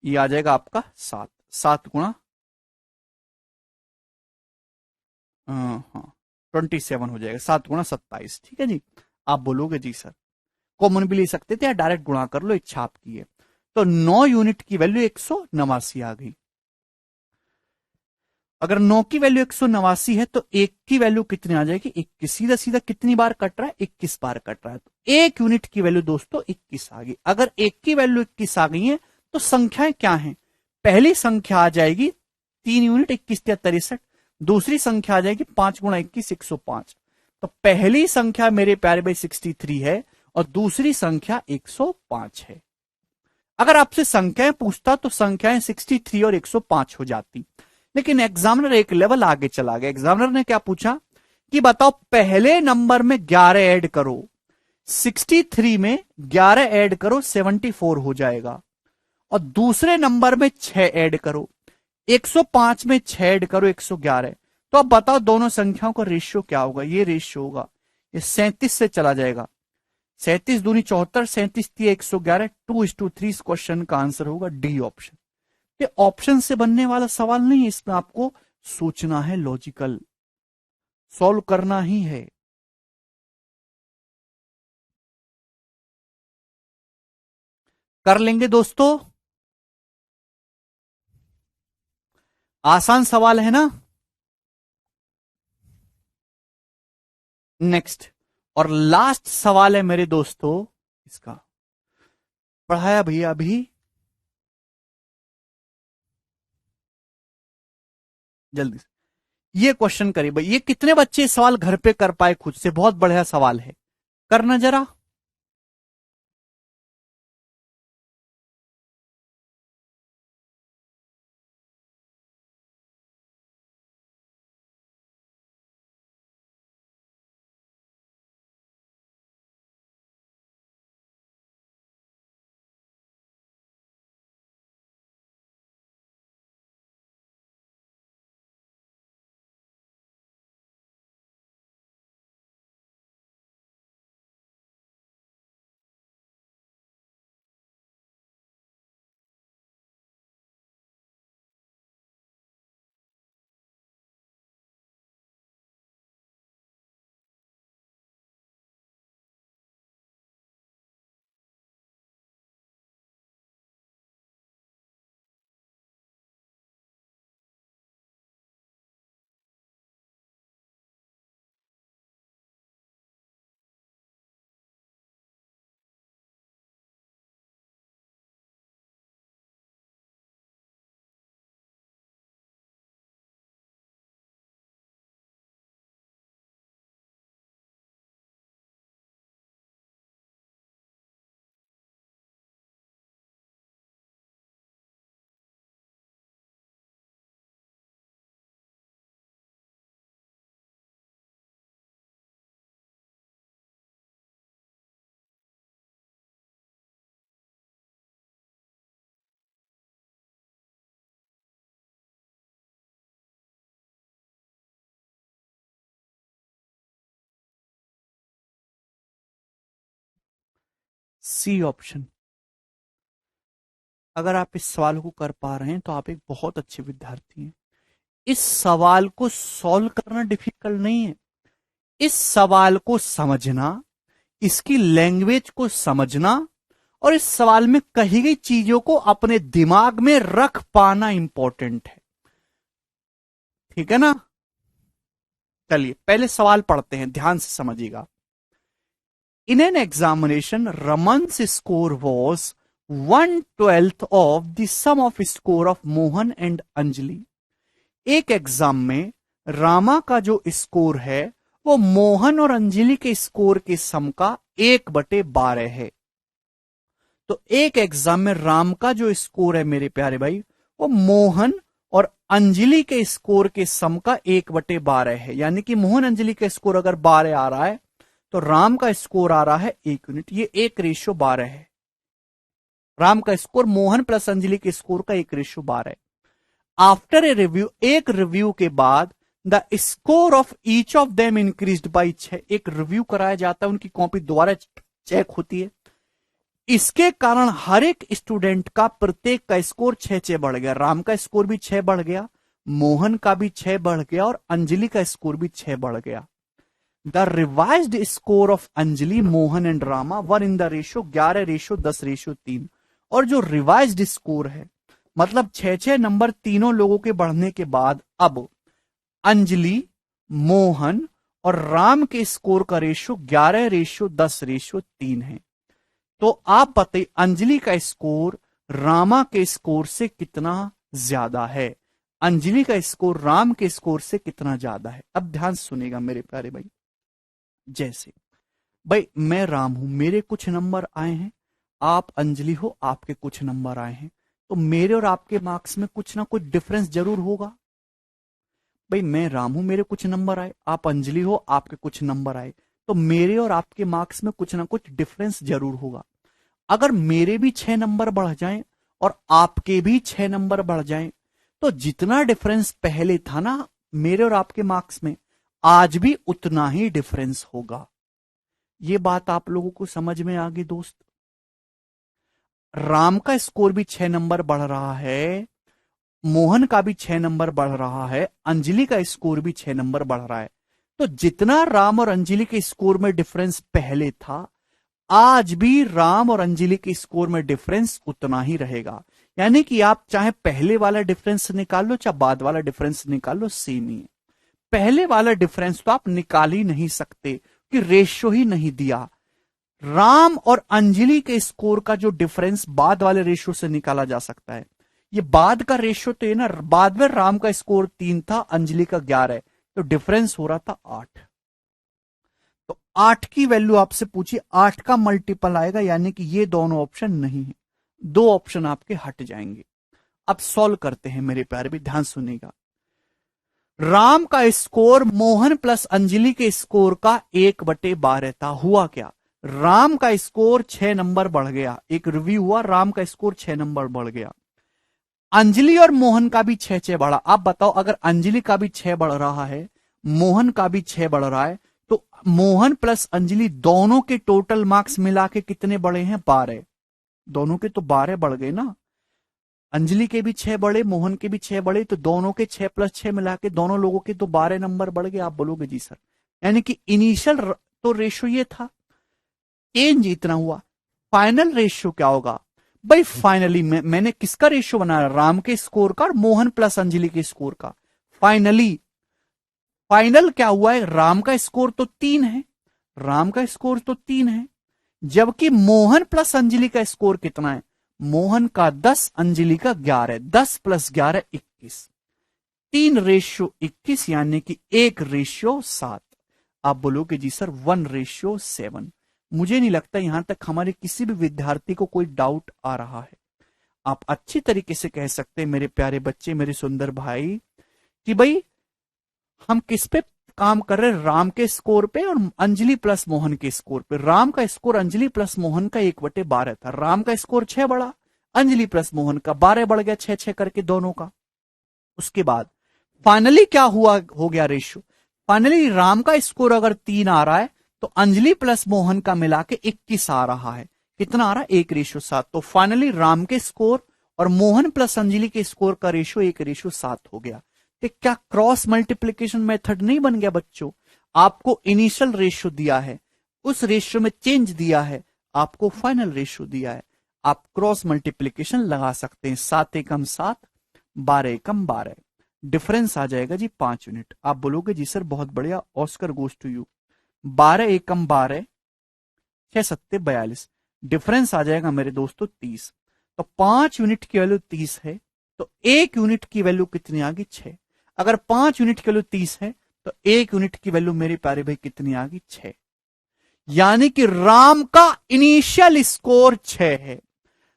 ये आ जाएगा आपका 7। 7 गुणा हाँ 27 हो जाएगा, 7 गुणा 27। ठीक है जी। आप बोलोगे जी सर कॉमन भी ले सकते थे या डायरेक्ट गुणा कर लो, इच्छा आपकी है। तो 9 यूनिट की वैल्यू 189 आ गई। अगर 9 की वैल्यू 189 है तो 1 की वैल्यू कितनी आ जाएगी? 21। सीधा सीधा कितनी बार कट रहा है? 21 बार कट रहा है। तो 1 यूनिट की वैल्यू दोस्तों 21 आ गई। अगर 1 की वैल्यू 21 आ गई है तो संख्याएं क्या हैं? पहली संख्या आ जाएगी 3 यूनिट 21 या 63। दूसरी संख्या आ जाएगी 5 गुणा 21 105। तो पहली संख्या मेरे प्यारे भाई 63 है और दूसरी संख्या 105 है। अगर आपसे संख्याएं पूछता तो संख्याएं 63 और 105 हो जाती, लेकिन एग्जामिनर एक लेवल आगे चला गया। एग्जामिनर ने क्या पूछा कि बताओ पहले नंबर में 11 ऐड करो, 63 में 11 ऐड करो 74 हो जाएगा, और दूसरे नंबर में 6 ऐड करो, 105 में 6 ऐड करो 111। तो अब बताओ दोनों संख्याओं का रेशियो क्या होगा? ये रेशियो होगा, ये 37 से चला जाएगा। 37 दूनी 74, 37 3 111, 2:3। इस क्वेश्चन का आंसर होगा डी ऑप्शन। ये ऑप्शन से बनने वाला सवाल नहीं है, इसमें आपको सोचना है, लॉजिकल सॉल्व करना ही है। कर लेंगे दोस्तों, आसान सवाल है ना। नेक्स्ट और लास्ट सवाल है मेरे दोस्तों, इसका पढ़ाया भैया अभी, जल्दी से ये क्वेश्चन करिए भाई। ये कितने बच्चे इस सवाल घर पे कर पाए खुद से? बहुत बढ़िया सवाल है, करना जरा। C option. अगर आप इस सवाल को कर पा रहे हैं तो आप एक बहुत अच्छे विद्यार्थी हैं। इस सवाल को सॉल्व करना डिफिकल्ट नहीं है, इस सवाल को समझना, इसकी लैंग्वेज को समझना और इस सवाल में कही गई चीजों को अपने दिमाग में रख पाना इंपॉर्टेंट है, ठीक है ना। चलिए पहले सवाल पढ़ते हैं, ध्यान से समझिएगा। In an examination Raman's score was 1/12 of the sum of score of Mohan and Anjali. एक एग्जाम में रामा का जो स्कोर है वो मोहन और अंजलि के स्कोर के सम का 1/12 है। तो एक एग्जाम में राम का जो स्कोर है मेरे प्यारे भाई, वो मोहन और अंजलि के स्कोर के सम का 1/12 है। यानी कि मोहन अंजलि का स्कोर अगर 12 आ रहा है तो राम का स्कोर आ रहा है 1 यूनिट। ये 1:12 है। राम का स्कोर मोहन प्लस अंजलि के स्कोर का 1:12 है। आफ्टर ए रिव्यू, एक रिव्यू के बाद, the score of each of them increased by 6। एक रिव्यू कराया जाता है, उनकी कॉपी दोबारा चेक होती है। इसके कारण हर एक स्टूडेंट का, प्रत्येक का स्कोर 6 बढ़ गया। राम का स्कोर भी 6 बढ़ गया, मोहन का भी 6 बढ़ गया और अंजलि का स्कोर भी 6 बढ़ गया। The revised score of Anjali, Mohan and Rama were in the ratio 11:10:3। और जो रिवाइज्ड स्कोर है, मतलब 6 नंबर तीनों लोगों के बढ़ने के बाद अब अंजलि, मोहन और राम के स्कोर का रेशियो 11:10:3 है। तो आप बताइए अंजलि का स्कोर रामा के स्कोर से कितना ज्यादा है? अंजलि का स्कोर राम के स्कोर से कितना ज्यादा है? अब ध्यान सुनेगा मेरे प्यारे भाई। जैसे भाई मैं राम हूं, मेरे कुछ नंबर आए हैं, आप अंजलि हो, आपके कुछ नंबर आए हैं, तो मेरे और आपके मार्क्स में कुछ ना कुछ डिफरेंस जरूर होगा। भाई मैं राम हूं, मेरे कुछ नंबर आए, आप अंजलि हो, आपके कुछ नंबर आए, तो मेरे और आपके मार्क्स में कुछ ना कुछ डिफरेंस जरूर होगा। अगर मेरे भी 6 नंबर बढ़ जाएं और आपके भी 6 नंबर बढ़ जाएं, तो जितना डिफरेंस पहले था ना मेरे और आपके मार्क्स में, आज भी उतना ही डिफरेंस होगा। ये बात आप लोगों को समझ में आ गई दोस्त? राम का स्कोर भी 6 नंबर बढ़ रहा है, मोहन का भी 6 नंबर बढ़ रहा है, अंजलि का स्कोर भी 6 नंबर बढ़ रहा है। तो जितना राम और अंजलि के स्कोर में डिफरेंस पहले था, आज भी राम और अंजलि के स्कोर में डिफरेंस उतना ही रहेगा। यानी कि आप चाहे पहले वाला डिफरेंस निकाल लो चाहे बाद वाला डिफरेंस निकाल लो, सेम ही है। पहले वाला डिफरेंस तो आप निकाल ही नहीं सकते कि रेशियो ही नहीं दिया। राम और अंजलि के स्कोर का जो डिफरेंस बाद वाले रेशियो से निकाला जा सकता है। ये बाद का रेशियो तो है ना, बाद में राम का स्कोर 3 था, अंजलि का 11 है, तो डिफरेंस हो रहा था 8। तो 8 की वैल्यू आपसे पूछिए, 8 का मल्टीपल आएगा, यानी कि ये दोनों ऑप्शन नहीं है, 2 ऑप्शन आपके हट जाएंगे। अब सॉल्व करते हैं मेरे प्यारे भी, ध्यान सुनिएगा। राम का स्कोर मोहन प्लस अंजलि के स्कोर का 1/12 था। हुआ क्या? राम का स्कोर 6 नंबर बढ़ गया, एक रिव्यू हुआ, राम का स्कोर 6 नंबर बढ़ गया। अंजलि और मोहन का भी 6 बढ़ा। आप बताओ अगर अंजलि का भी 6 बढ़ रहा है, मोहन का भी 6 बढ़ रहा है, तो मोहन प्लस अंजलि दोनों के टोटल मार्क्स मिला के कितने बढ़े हैं? 12। दोनों के तो 12 बढ़ गए ना। अंजलि के भी 6 बढ़े, मोहन के भी 6 बढ़े, तो दोनों के 6 + 6 मिला के दोनों लोगों के तो 12 नंबर बढ़ गए। आप बोलोगे जी सर, यानी कि इनिशियल तो रेशियो ये था, चेंज इतना हुआ, फाइनल रेशियो क्या होगा? भाई फाइनली मैंने किसका रेशियो बनाया? राम के स्कोर का और मोहन प्लस अंजलि के स्कोर का। फाइनल क्या हुआ है? राम का स्कोर तो 3 है, राम का स्कोर तो 3 है, जबकि मोहन प्लस अंजलि का स्कोर कितना है? मोहन का 10, अंजलि का 11। 10 + 11 21, 3:21, यानी कि 1:7। आप बोलोगे जी सर 1:7। मुझे नहीं लगता यहां तक हमारे किसी भी विद्यार्थी को कोई डाउट आ रहा है। आप अच्छी तरीके से कह सकते हैं मेरे प्यारे बच्चे, मेरे सुंदर भाई, कि भाई हम किस पे काम कर रहे हैं? राम के स्कोर पे और अंजलि प्लस मोहन के स्कोर पे। राम का स्कोर अंजलि प्लस मोहन का 1/12 था, राम का स्कोर 6 बढ़ा, अंजलि प्लस मोहन का 12 बढ़ गया, 6-6 करके दोनों का। उसके बाद फाइनली क्या हुआ, हो गया रेशियो। फाइनली राम का स्कोर अगर 3 आ रहा है तो अंजलि प्लस मोहन का मिला के 21 आ रहा है। कितना आ रहा है? 1:7। तो फाइनली राम के स्कोर और मोहन प्लस अंजलि के स्कोर का रेशियो 1:7 हो गया। तो क्या क्रॉस मल्टीप्लीकेशन मेथड नहीं बन गया बच्चों? आपको इनिशियल रेशियो दिया है, उस रेशियो में चेंज दिया है, आपको फाइनल रेशियो दिया है, आप क्रॉस मल्टीप्लीकेशन लगा सकते हैं। 7 एकम 7, 12 एकम 12, डिफरेंस आ जाएगा जी 5 यूनिट। आप बोलोगे जी सर बहुत बढ़िया, ऑस्कर गोज टू यू। 12 एकम 12, 6 सत्ते 42, डिफरेंस आ जाएगा मेरे दोस्तों 30। तो 5 यूनिट की वैल्यू 30 है, तो 1 यूनिट की वैल्यू कितनी आ गई 6। अगर 5 यूनिट की वैल्यू 30 है तो 1 यूनिट की वैल्यू मेरे प्यारे भाई कितनी आ गई 6। यानी कि राम का इनिशियल स्कोर 6 है।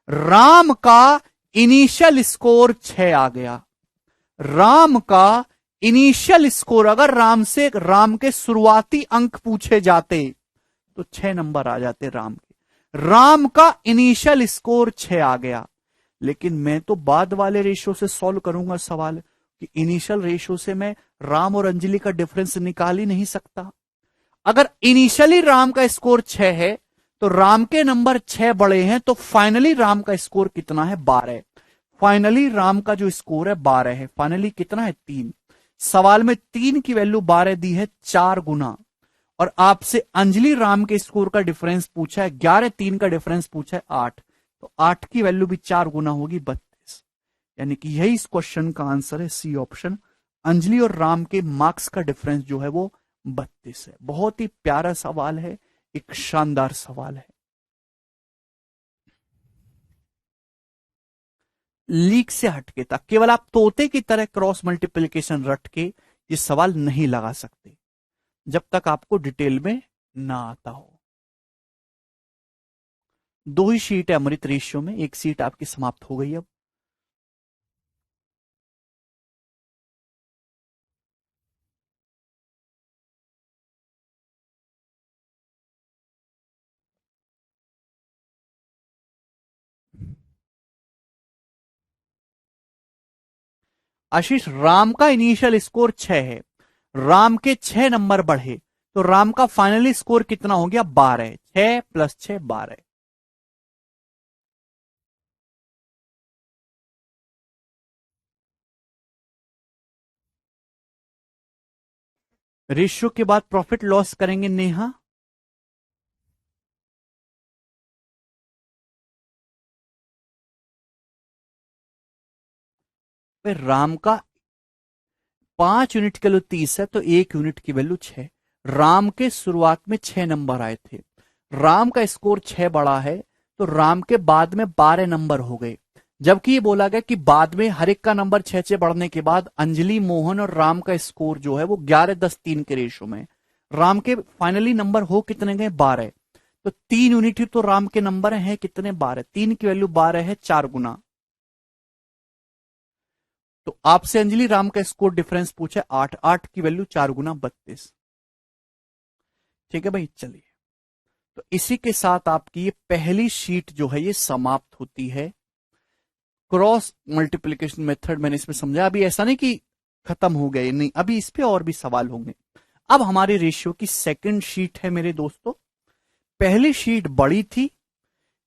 राम का इनिशियल स्कोर 6 आ गया। राम का इनिशियल स्कोर, अगर राम के शुरुआती अंक पूछे जाते तो 6 नंबर आ जाते राम के। राम का इनिशियल स्कोर 6 आ गया। लेकिन मैं तो बाद वाले रेशियो से सॉल्व करूंगा सवाल, कि इनिशियल रेशियो से मैं राम और अंजलि का डिफरेंस निकाल ही नहीं सकता। अगर इनिशियली राम का स्कोर 6 है तो राम के नंबर 6 बड़े हैं, तो फाइनली राम का स्कोर कितना है 12। फाइनली राम का जो स्कोर है 12 है। फाइनली कितना है 3। सवाल में 3 की वैल्यू 12 दी है 4 गुना। और आपसे अंजलि राम के स्कोर का डिफरेंस पूछा है 11, 3 का डिफरेंस पूछा है 8, तो 8 की वैल्यू भी 4 गुना होगी 32। यानी कि यही इस क्वेश्चन का आंसर है सी ऑप्शन। अंजलि और राम के मार्क्स का डिफरेंस जो है वो 32 है। बहुत ही प्यारा सवाल है, एक शानदार सवाल है। लीक से हटके था, केवल आप तोते की तरह क्रॉस मल्टीप्लीकेशन रट के ये सवाल नहीं लगा सकते जब तक आपको डिटेल में ना आता हो। 2 ही शीट है अमृत रेशियो में, एक सीट आपकी समाप्त हो गई अब। आशीष, राम का इनिशियल स्कोर 6 है, राम के 6 नंबर बढ़े, तो राम का फाइनली स्कोर कितना हो गया 12। 6 + 6 12। रेशियो के बाद प्रॉफिट लॉस करेंगे नेहा। फिर राम का 5 यूनिट की वैल्यू 30 है, तो 1 यूनिट की वैल्यू 6। राम के शुरुआत में 6 नंबर आए थे, राम का स्कोर 6 बड़ा है, तो राम के बाद में 12 नंबर हो गए। जबकि ये बोला गया कि बाद में हर एक का नंबर 6 बढ़ने के बाद अंजलि, मोहन और राम का स्कोर जो है वो 11 10 3 के रेशो में। राम के फाइनली नंबर हो कितने गए 12। तो 3 यूनिट ही तो राम के नंबर हैं कितने 12, 3 की वैल्यू 12 है 4 गुना। तो आपसे अंजलि राम का स्कोर डिफरेंस पूछे 8, 8 की वैल्यू 4 गुना 32। ठीक है भाई, चलिए। तो इसी के साथ आपकी ये पहली शीट जो है ये समाप्त होती है। क्रॉस मल्टीप्लीकेशन मेथड मैंने इसमें समझा। अभी ऐसा नहीं कि खत्म हो गए, नहीं, अभी इस पे और भी सवाल होंगे। अब हमारे रेशियो की सेकंड शीट है मेरे दोस्तों। पहली शीट बड़ी थी,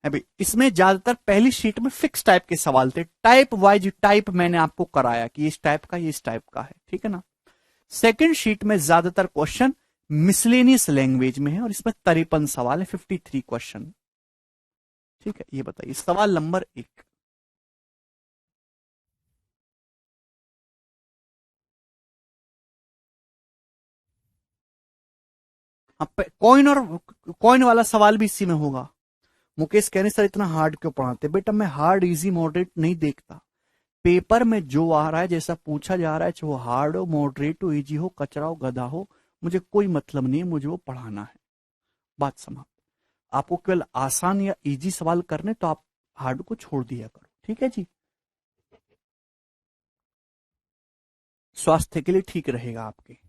अभी इसमें ज्यादातर पहली शीट में फिक्स टाइप के सवाल थे, टाइप वाइज टाइप मैंने आपको कराया कि इस टाइप का ये इस टाइप का है, ठीक है ना। सेकंड शीट में ज्यादातर क्वेश्चन मिसलेनियस लैंग्वेज में है और इसमें 53 सवाल है, 53 क्वेश्चन। ठीक है, ये बताइए सवाल नंबर 1। कॉइन और कॉइन वाला सवाल भी इसी में होगा। मुकेश कहने सर इतना हार्ड क्यों पढ़ाते, बेटा मैं हार्ड इजी मॉडरेट नहीं देखता। पेपर में जो आ रहा है, जैसा पूछा जा रहा है, चाहे वो हार्ड हो, मॉडरेट हो, इजी हो, कचरा हो, गधा हो, मुझे कोई मतलब नहीं है, मुझे वो पढ़ाना है। बात समाप्त। आपको केवल आसान या इजी सवाल करने तो आप हार्ड को छोड़ दिया करो, ठीक है जी। स्वास्थ्य के लिए ठीक रहेगा आपके।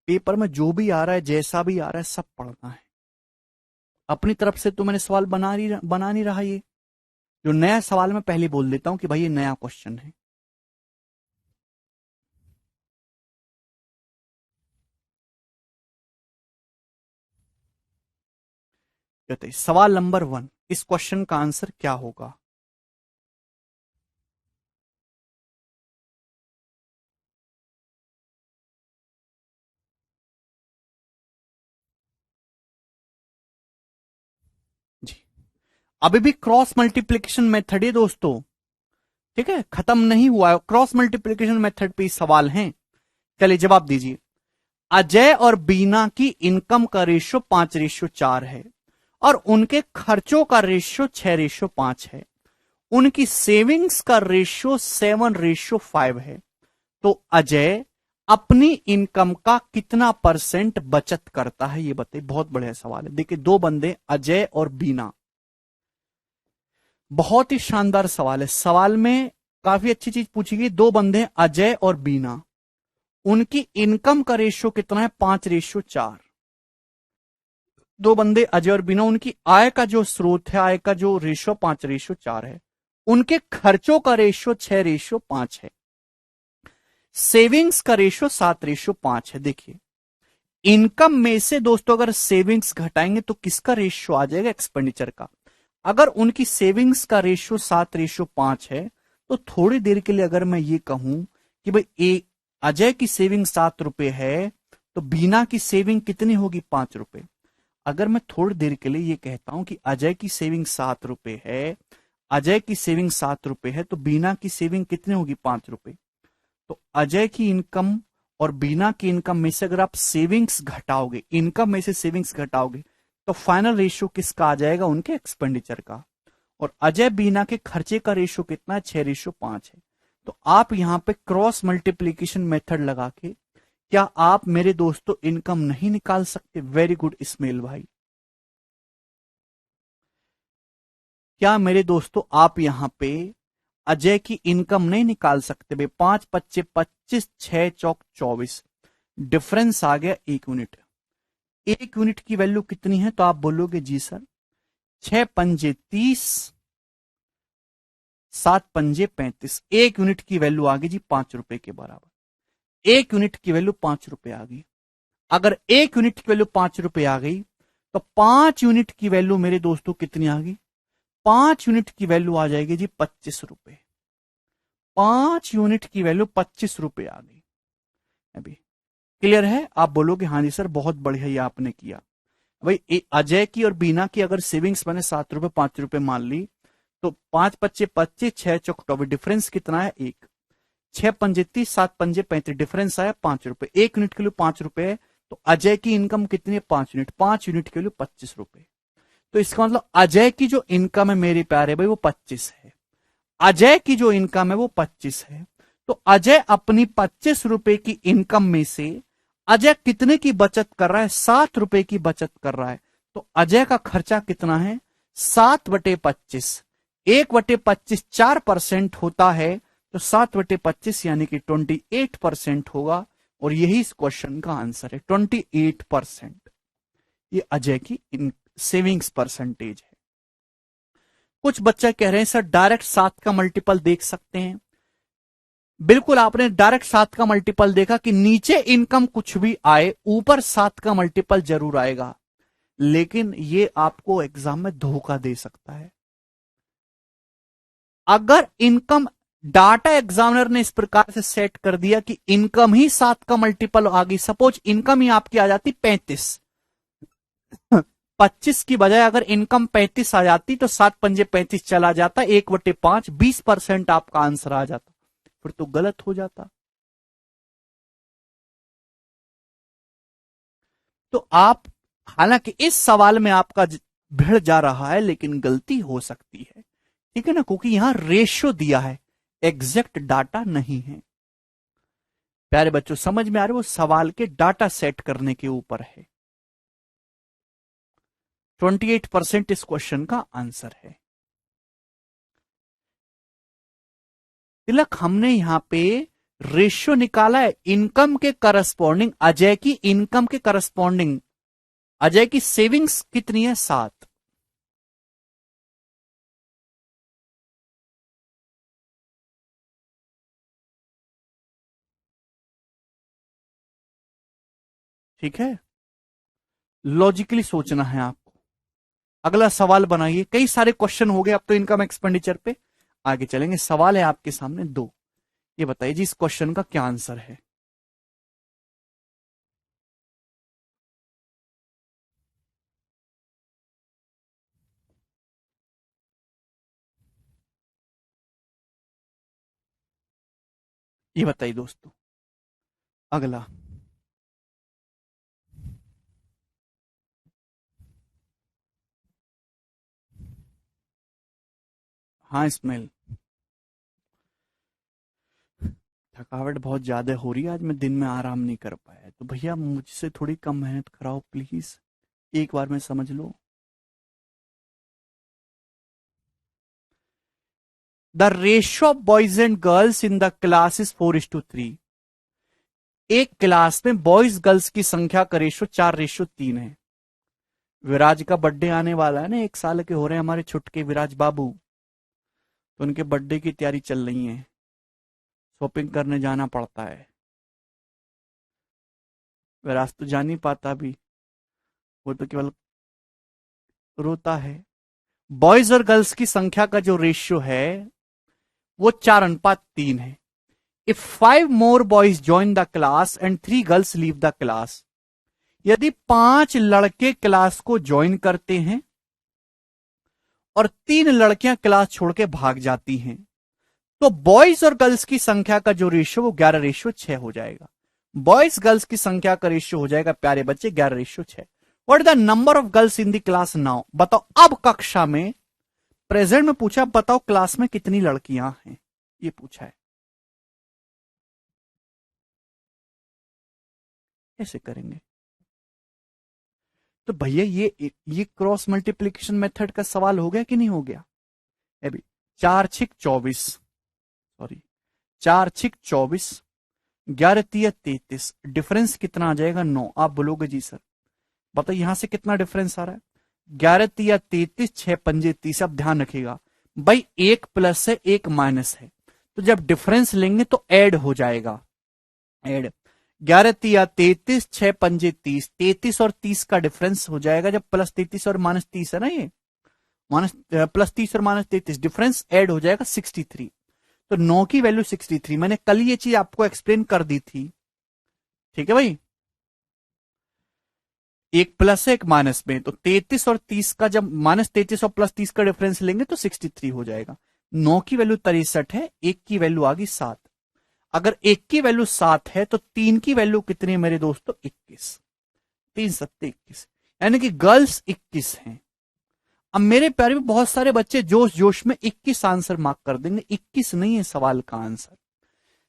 पेपर में जो भी आ रहा है, जैसा भी आ रहा है, सब पढ़ना है। अपनी तरफ से तो मैंने सवाल बना नहीं रहा ये। जो नया सवाल मैं पहले बोल देता हूं कि भाई ये नया क्वेश्चन है। कहते सवाल नंबर 1, इस क्वेश्चन का आंसर क्या होगा। अभी भी क्रॉस मल्टीप्लीकेशन मेथड है दोस्तों, ठीक है, खत्म नहीं हुआ है, क्रॉस मल्टीप्लीकेशन मेथड पे ही सवाल हैं। चलिए जवाब दीजिए। अजय और बीना की इनकम का रेशियो 5:4 है और उनके खर्चों का रेशियो 6:5 है। उनकी सेविंग्स का रेशियो 7:5 है। तो अजय अपनी इनकम का कितना परसेंट बचत करता है, ये बताइए। बहुत बढ़िया सवाल है। देखिए, दो बंदे अजय और बीना, बहुत ही शानदार सवाल है। सवाल में काफी अच्छी चीज पूछी गई। दो बंदे अजय और बीना, उनकी इनकम का रेशियो कितना है? 5:4। दो बंदे अजय और बीना, उनकी आय का जो स्रोत है, आय का जो रेशियो 5:4 है। उनके खर्चों का रेशियो 6:5 है। सेविंग्स का रेशियो 7:5 है। देखिए, इनकम में से दोस्तों अगर सेविंग्स घटाएंगे तो किसका रेशियो आ जाएगा? एक्सपेंडिचर का। अगर उनकी सेविंग्स का रेशियो 7:5 है, तो थोड़ी देर के लिए अगर मैं ये कहूं कि भाई अजय की सेविंग 7 रुपए है, तो बीना की सेविंग कितनी होगी? 5 रुपए। अगर मैं थोड़ी देर के लिए ये कहता हूं कि अजय की सेविंग 7 रुपए है, अजय की सेविंग 7 रुपए है, तो बीना की सेविंग कितनी होगी? 5 रुपए। तो अजय की इनकम और बीना की इनकम में से अगर आप सेविंग्स घटाओगे, इनकम में से सेविंग्स घटाओगे, तो फाइनल रेशियो किसका आ जाएगा? उनके एक्सपेंडिचर का। और अजय बीना के खर्चे का रेशियो कितना है? 6:5 है। तो आप यहां पे क्रॉस मल्टीप्लीकेशन मेथड लगा के क्या आप मेरे दोस्तों इनकम नहीं निकाल सकते? वेरी गुड इस्माइल भाई। क्या मेरे दोस्तों आप यहां पे अजय की इनकम नहीं निकाल सकते? भाई 5×5 = 25, 6×4 = 24, डिफरेंस आ गया 1 यूनिट। 1 यूनिट की वैल्यू कितनी है? तो आप बोलोगे जी सर 6×5 = 30, 7×5 = 35। 1 यूनिट की वैल्यू आ गई जी 5 रुपए के बराबर। 1 यूनिट की वैल्यू 5 रुपए आ गई। अगर 1 यूनिट की वैल्यू 5 रुपए आ गई, तो 5 यूनिट की वैल्यू मेरे दोस्तों कितनी आ गई? 5 यूनिट की वैल्यू आ जाएगी जी 25 रुपए। 5 यूनिट की वैल्यू 25 रुपए आ गई। अभी क्लियर है? आप बोलोगे हाँ जी सर बहुत बढ़िया ये आपने किया। भाई अजय की और बीना की अगर सेविंग्स मैंने 7 रुपए 5 रुपए मान ली, तो 5×5 = 25, 6×4 डिफरेंस कितना है? 1। 6×5 = 30, 7×5 = 35, डिफरेंस आया 5 रुपए। 1 यूनिट के लिए 5 रुपए है, तो अजय की इनकम कितनी है? 5 यूनिट। 5 यूनिट के लिए 25 रुपए। तो इसका मतलब अजय की जो इनकम है मेरे प्यारे भाई वो 25 है। अजय की जो इनकम है वो 25 है। तो अजय अपनी 25 रुपए की इनकम में से अजय कितने की बचत कर रहा है? 7 रुपए की बचत कर रहा है। तो अजय का खर्चा कितना है? 7/25। 1/25 4% होता है, तो 7/25 यानी कि 28% होगा। और यही इस क्वेश्चन का आंसर है, 28%। ये अजय की सेविंग्स परसेंटेज है। कुछ बच्चे कह रहे हैं सर डायरेक्ट 7 का मल्टीपल देख सकते हैं। बिल्कुल, आपने डायरेक्ट 7 का मल्टीपल देखा कि नीचे इनकम कुछ भी आए, ऊपर 7 का मल्टीपल जरूर आएगा, लेकिन ये आपको एग्जाम में धोखा दे सकता है। अगर इनकम डाटा एग्जामिनर ने इस प्रकार से सेट कर दिया कि इनकम ही 7 का मल्टीपल आ गई, सपोज इनकम ही आपकी आ जाती 35, 25 की बजाय अगर इनकम 35 आ जाती, तो 7×5 = 35 चला जाता, 1/5 20% आपका आंसर आ जाता, फिर तो गलत हो जाता। तो आप, हालांकि इस सवाल में आपका भिड़ जा रहा है, लेकिन गलती हो सकती है, ठीक है ना, क्योंकि यहां रेशियो दिया है, एग्जैक्ट डाटा नहीं है। प्यारे बच्चों समझ में आ रहे, वो सवाल के डाटा सेट करने के ऊपर है। 28% इस क्वेश्चन का आंसर है। तिलक, हमने यहां पे रेशियो निकाला है इनकम के करस्पॉन्डिंग, अजय की इनकम के करस्पॉन्डिंग। अजय की सेविंग्स कितनी है? 7। ठीक है, लॉजिकली सोचना है आपको। अगला सवाल बनाइए। कई सारे क्वेश्चन हो गए अब तो इनकम एक्सपेंडिचर पे, आगे चलेंगे। सवाल है आपके सामने 2। ये बताइए जी इस क्वेश्चन का क्या आंसर है? ये बताइए दोस्तों। अगला, हाँ स्मेल, थकावट बहुत ज्यादा हो रही है आज, मैं दिन में आराम नहीं कर पाया, तो भैया मुझसे थोड़ी कम मेहनत कराओ प्लीज, एक बार में समझ लो। The ratio of boys and girls in the class is 4:3। एक क्लास में बॉयज गर्ल्स की संख्या का रेशियो 4:3 है। विराज का बर्थडे आने वाला है ना, 1 साल के हो रहे हैं हमारे छुटके विराज बाबू, तो उनके बर्थडे की तैयारी चल रही है, शॉपिंग करने जाना पड़ता है। विराज तो जा नहीं पाता अभी, वो तो केवल रोता है। बॉयज और गर्ल्स की संख्या का जो रेशियो है वो 4:3 है। If 5 more boys join the class and 3 girls leave the class, यदि 5 लड़के क्लास को ज्वाइन करते हैं और 3 लड़कियां क्लास छोड़ के भाग जाती हैं, तो बॉयज और गर्ल्स की संख्या का जो रेशियो वो 11:6 हो जाएगा। बॉयज गर्ल्स की संख्या का रेशियो हो जाएगा प्यारे बच्चे 11:6। What is the number of girls in the class now, बताओ अब कक्षा में, प्रेजेंट में पूछा, बताओ क्लास में कितनी लड़कियां हैं, ये पूछा है। कैसे करेंगे? तो भैया ये क्रॉस मल्टीप्लीकेशन मेथड का सवाल हो गया कि नहीं हो गया? अभी 4 6 24, सॉरी 4 6 24, 11 3 33, डिफरेंस कितना आ जाएगा? 9। आप बोलोगे जी सर, बताओ यहां से कितना डिफरेंस आ रहा है? 11 3 33, 6 5 30। अब ध्यान रखिएगा भाई, एक प्लस है एक माइनस है, तो जब डिफरेंस लेंगे तो ऐड हो जाएगा, ऐड। 11 3 33, 6 5 30, 33 और 30 का डिफरेंस हो जाएगा, जब +33 और -30 है ना, ये माइनस +30 और -33 डिफरेंस ऐड हो जाएगा 63। तो 9 की वैल्यू 63, मैंने कल ये चीज आपको एक्सप्लेन कर दी थी, ठीक है भाई। एक प्लस है एक माइनस में, तो 33 और 30 का जब -33 और +30 का डिफरेंस लेंगे तो 63 हो जाएगा। 9 की वैल्यू 63 है, एक की वैल्यू आ गई 7। अगर एक की वैल्यू 7 है तो 3 की वैल्यू कितनी है मेरे दोस्तों? 21। 3 7 21, यानी कि गर्ल्स 21 हैं। अब मेरे प्यारे में बहुत सारे बच्चे जोश जोश में 21 आंसर मार्क कर देंगे, 21 नहीं है सवाल का आंसर।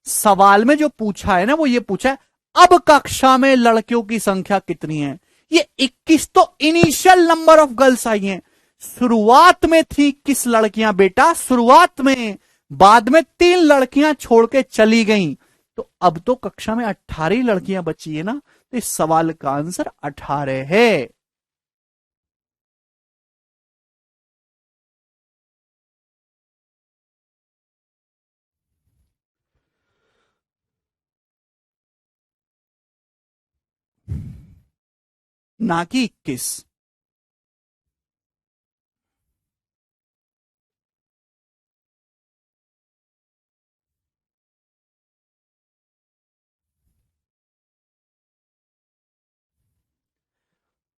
सवाल में जो पूछा है ना वो ये पूछा है, अब कक्षा में लड़कियों की संख्या कितनी है? ये 21 तो initial number of girls I हैं, शुरुआत में थी 21 लड़कियां बेटा, शुरुआत में, बाद में 3 लड़कियां छोड़ के चली गईं, तो अब तो कक्षा में 18 लड़कियां बची है ना, तो इस सवाल का आंसर 18 है। ना कि 21।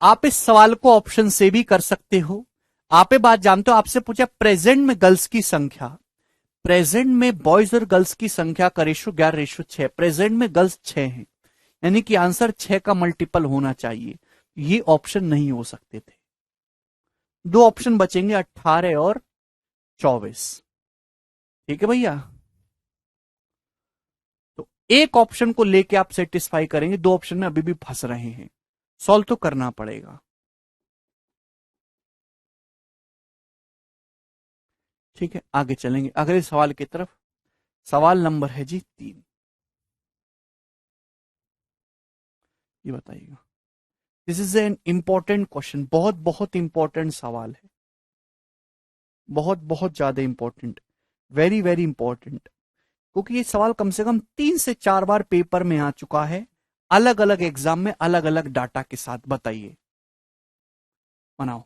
आप इस सवाल को ऑप्शन से भी कर सकते हो। आप ये बात जानते हो, आपसे पूछा प्रेजेंट में गर्ल्स की संख्या, प्रेजेंट में बॉयज और गर्ल्स की संख्या का रेशो 11:6, प्रेजेंट में गर्ल्स 6 हैं, यानी कि आंसर 6 का मल्टीपल होना चाहिए, ये ऑप्शन नहीं हो सकते थे। दो ऑप्शन बचेंगे, 18 और 24। ठीक है भैया, तो एक ऑप्शन को लेके आप सेटिस्फाई करेंगे, दो ऑप्शन में अभी भी फंस रहे हैं, सॉल्व तो करना पड़ेगा। ठीक है, आगे चलेंगे अगले सवाल की तरफ। सवाल नंबर है जी 3, ये बताइएगा। This is an important question, बहुत बहुत इंपॉर्टेंट सवाल है, बहुत बहुत ज्यादा इंपॉर्टेंट, वेरी वेरी इंपॉर्टेंट, क्योंकि ये सवाल कम से कम 3 से 4 बार पेपर में आ चुका है, अलग अलग एग्जाम में अलग अलग डाटा के साथ। बताइए, बनाओ।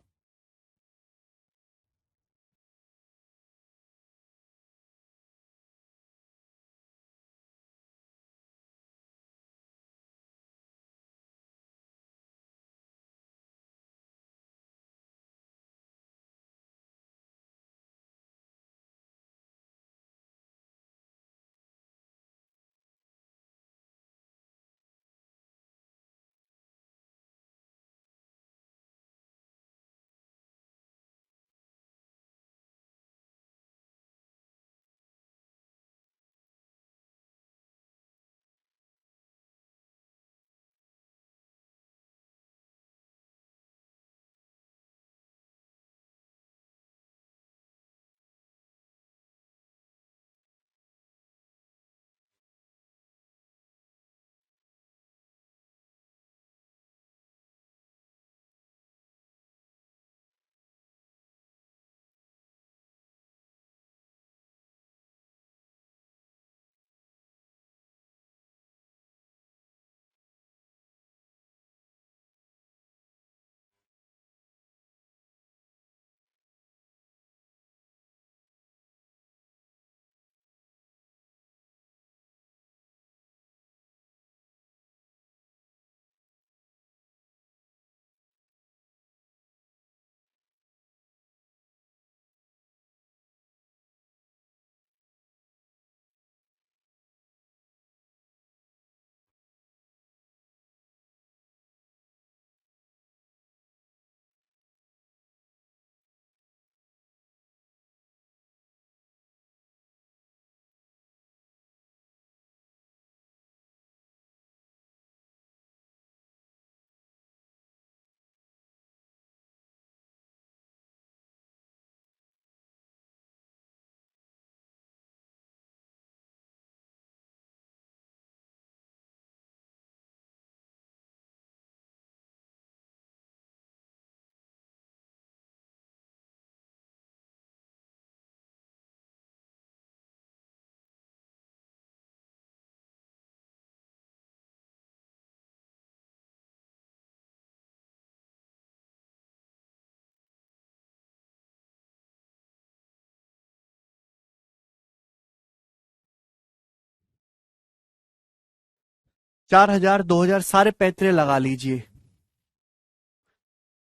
4000 2000 सारे पैतरे लगा लीजिए।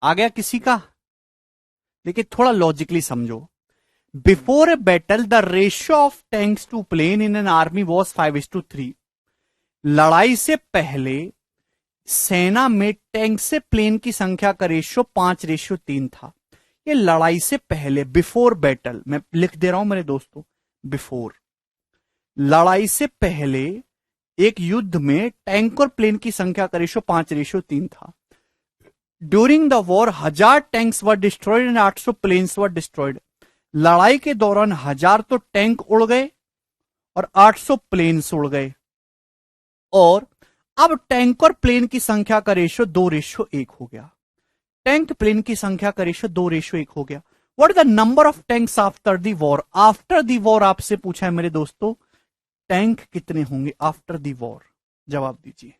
आ गया किसी का? लेकिन थोड़ा लॉजिकली समझो। Before a battle the ratio of tanks to plane in an army was 5:3। लड़ाई से पहले सेना में टैंक से प्लेन की संख्या का रेशियो 5:3 था। ये लड़ाई से पहले, बिफोर बैटल, मैं लिख दे रहा हूं मेरे दोस्तों, बिफोर। लड़ाई से पहले एक युद्ध में टैंक और प्लेन की संख्या का रेशियो 5:3 था। During the war 1000 tanks were destroyed and 800 planes were destroyed. लड़ाई के दौरान 1000 तो टैंक उड़ गए और 800 प्लेन्स उड़ गए। और अब टैंक और प्लेन की संख्या का रेशियो 2:1 हो गया। टैंक प्लेन की संख्या का रेशियो 2:1 हो गया। What is the number of tanks after the war? After the war आपसे पूछा है मेरे दोस्तों, टैंक कितने होंगे आफ्टर दी वॉर? जवाब दीजिए।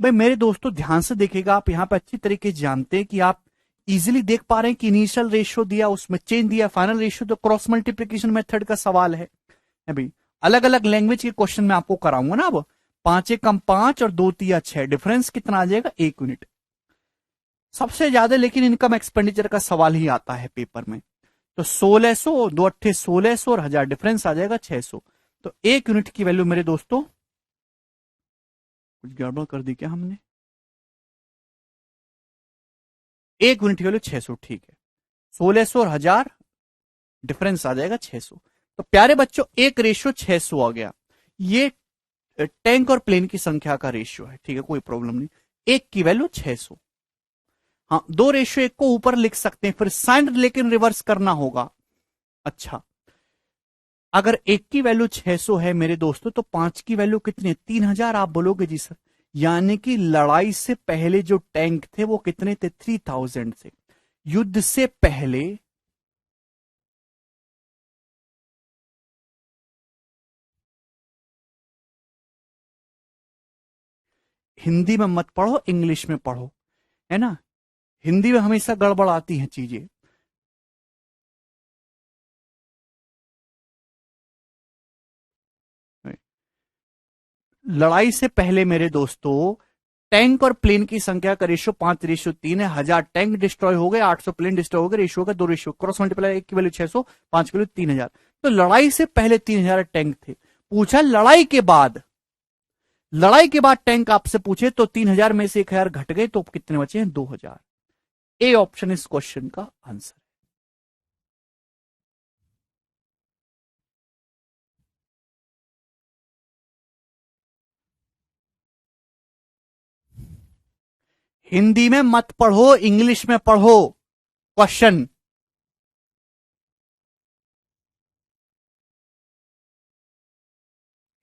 भाई मेरे दोस्तों ध्यान से देखिएगा, आप यहां पे अच्छी तरीके से जानते हैं कि आप इजीली देख पा रहे हैं कि इनिशियल रेशियो दिया, उसमें चेंज दिया, फाइनल रेशियो, तो क्रॉस मल्टीप्लीकेशन मेथड का सवाल है भाई। अलग अलग लैंग्वेज के क्वेश्चन में आपको कराऊंगा ना। अब 5 एकम 5 और 2 तिया 6, डिफरेंस कितना आ जाएगा? 1 यूनिट। सबसे ज्यादा लेकिन इनकम एक्सपेंडिचर का सवाल ही आता है पेपर में। तो 1600, 2 अट्ठे 1600 और 1000, डिफरेंस आ जाएगा 600। तो 1 यूनिट की वैल्यू मेरे दोस्तों, कुछ गड़बड़ कर दी क्या हमने? 1 यूनिट की वैल्यू 600, ठीक है। 1600 और 1000, डिफरेंस आ जाएगा 600। तो प्यारे बच्चों 1:600 आ गया। ये टैंक और प्लेन की संख्या का रेशियो है, ठीक है, कोई प्रॉब्लम नहीं। 1 की वैल्यू 600। हाँ, 2:1 को ऊपर लिख सकते हैं, फिर साइन लेकिन रिवर्स करना होगा। अच्छा, अगर 1 की वैल्यू 600 है मेरे दोस्तों, तो 5 की वैल्यू कितनी है? 3000। आप बोलोगे जी सर, यानी कि लड़ाई से पहले जो टैंक थे वो कितने थे? 3000 थे। युद्ध से पहले हिंदी में मत पढ़ो, इंग्लिश में पढ़ो, है ना। हिंदी में हमेशा गड़बड़ आती हैं चीजें। लड़ाई से पहले मेरे दोस्तों टैंक और प्लेन की संख्या का रेशियो 5:3 है। 1000 टैंक डिस्ट्रॉय हो गए, 800 प्लेन डिस्ट्रॉय हो गए, रेशियो का 2:1, क्रॉस मल्टीप्लाई। 1 की वैल्यू 600, 5 की वैल्यू 3000। तो लड़ाई से पहले 3000 टैंक थे। पूछा लड़ाई के बाद, लड़ाई के बाद टैंक आपसे पूछे तो 3000 में से 1000 घट गए, तो कितने बचे हैं? 2000। ए ऑप्शन इस क्वेश्चन का आंसर। हिंदी में मत पढ़ो, इंग्लिश में पढ़ो क्वेश्चन।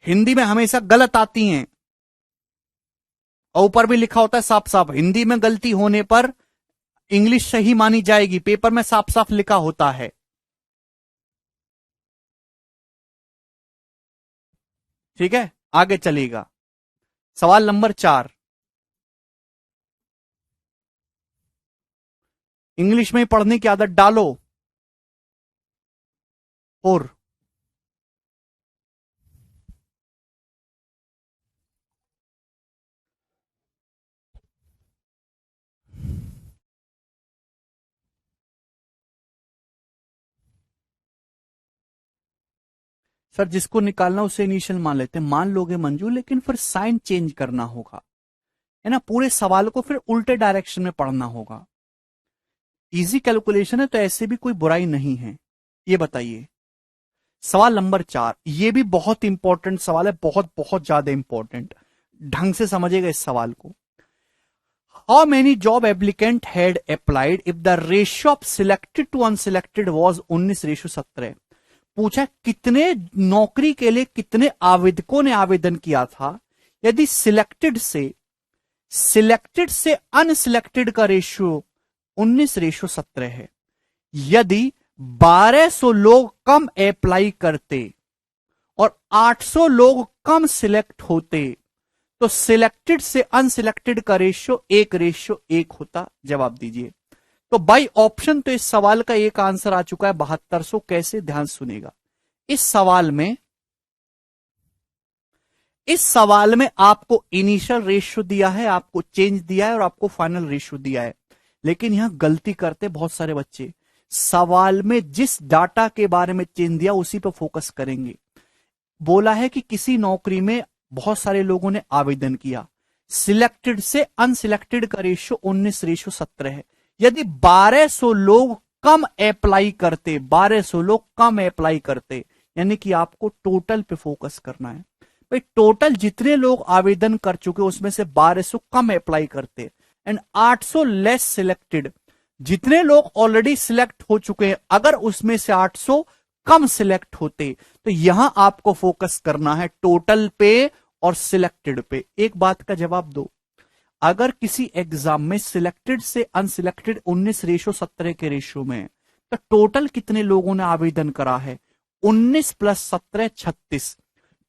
हिंदी में हमेशा गलत आती हैं, और ऊपर भी लिखा होता है साफ साफ, हिंदी में गलती होने पर इंग्लिश सही मानी जाएगी। पेपर में साफ साफ लिखा होता है। ठीक है, आगे चलेगा। सवाल नंबर 4, इंग्लिश में ही पढ़ने की आदत डालो। और सर जिसको निकालना उसे इनिशियल मान लेते हैं, मान लोगे मंजू, लेकिन फिर साइन चेंज करना होगा, है ना। पूरे सवाल को फिर उल्टे डायरेक्शन में पढ़ना होगा। इजी कैलकुलेशन है तो ऐसे भी कोई बुराई नहीं है। ये बताइए सवाल नंबर 4, ये भी बहुत इंपॉर्टेंट सवाल है, बहुत बहुत ज्यादा इंपॉर्टेंट। ढंग से समझेगा इस सवाल को। How many job applicant had applied if the ratio of selected to unselected was 19:17। पूछा कितने नौकरी के लिए कितने आवेदकों ने आवेदन किया था यदि सिलेक्टेड से अनसिलेक्टेड का रेशियो 19:17 है। यदि 1200 लोग कम अप्लाई करते और 800 लोग कम सिलेक्ट होते तो सिलेक्टेड से अनसिलेक्टेड का रेशियो 1:1 होता। जवाब दीजिए। तो बाई ऑप्शन तो इस सवाल का एक आंसर आ चुका है 7200। कैसे, ध्यान सुनेगा। इस सवाल में आपको इनिशियल रेशियो दिया है, आपको चेंज दिया है और आपको फाइनल रेशियो दिया है। लेकिन यहां गलती करते बहुत सारे बच्चे, सवाल में जिस डाटा के बारे में चेंज दिया उसी पर फोकस करेंगे। बोला है कि किसी नौकरी में बहुत सारे लोगों ने आवेदन किया, सिलेक्टेड से अनसिलेक्टेड का रेशियो 19:17 है। यदि 1200 लोग कम अप्लाई करते, 1200 लोग कम अप्लाई करते, यानी कि आपको टोटल पे फोकस करना है। भाई टोटल जितने लोग आवेदन कर चुके उसमें से 1200 कम अप्लाई करते एंड 800 लेस सिलेक्टेड, जितने लोग ऑलरेडी सिलेक्ट हो चुके हैं अगर उसमें से 800 कम सिलेक्ट होते, तो यहां आपको फोकस करना है टोटल पे और सिलेक्टेड पे। एक बात का जवाब दो, अगर किसी एग्जाम में सिलेक्टेड से अनसिलेक्टेड 19:17 के रेशियो में, तो टोटल कितने लोगों ने आवेदन करा है? 19 + 17 36,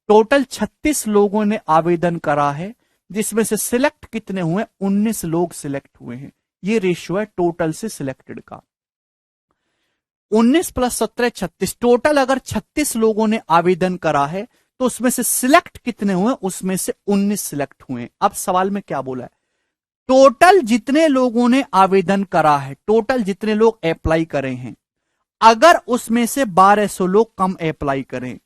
टोटल 36 लोगों ने आवेदन करा है, जिसमें से सिलेक्ट कितने हुए? 19 लोग सिलेक्ट हुए हैं। ये रेशियो है टोटल से सिलेक्टेड का। 19 + 17 36, टोटल अगर 36 लोगों ने आवेदन करा है तो उसमें से सिलेक्ट कितने हुए? उसमें से 19 सिलेक्ट हुए। अब सवाल में क्या बोला है? टोटल जितने लोगों ने आवेदन करा है, टोटल जितने लोग अप्लाई करे हैं, अगर उसमें से 1200 लोग कम अप्लाई करें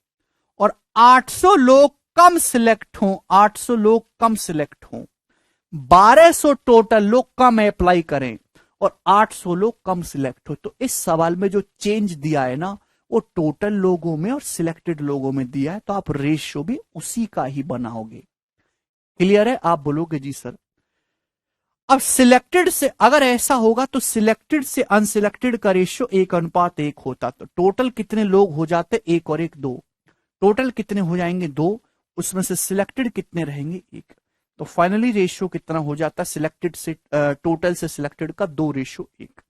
और 800 लोग कम सिलेक्ट हों, 800 लोग कम सिलेक्ट हों, 1200 टोटल लोग कम अप्लाई करें और 800 लोग कम सिलेक्ट हो, तो इस सवाल में जो चेंज दिया है ना, वो टोटल लोगों में और सिलेक्टेड लोगों में दिया है, तो आप रेशियो भी उसी का ही बनाओगे। क्लियर है? आप बोलोगे जी सर। अब सिलेक्टेड से अगर ऐसा होगा तो सिलेक्टेड से अनसिलेक्टेड का रेशियो 1:1 होता, तो टोटल कितने लोग हो जाते? 1 और 1 2, टोटल कितने हो जाएंगे? 2, उसमें से सिलेक्टेड कितने रहेंगे? 1। तो फाइनली रेशियो कितना हो जाता है सिलेक्टेड से टोटल से सिलेक्टेड का? 2:1।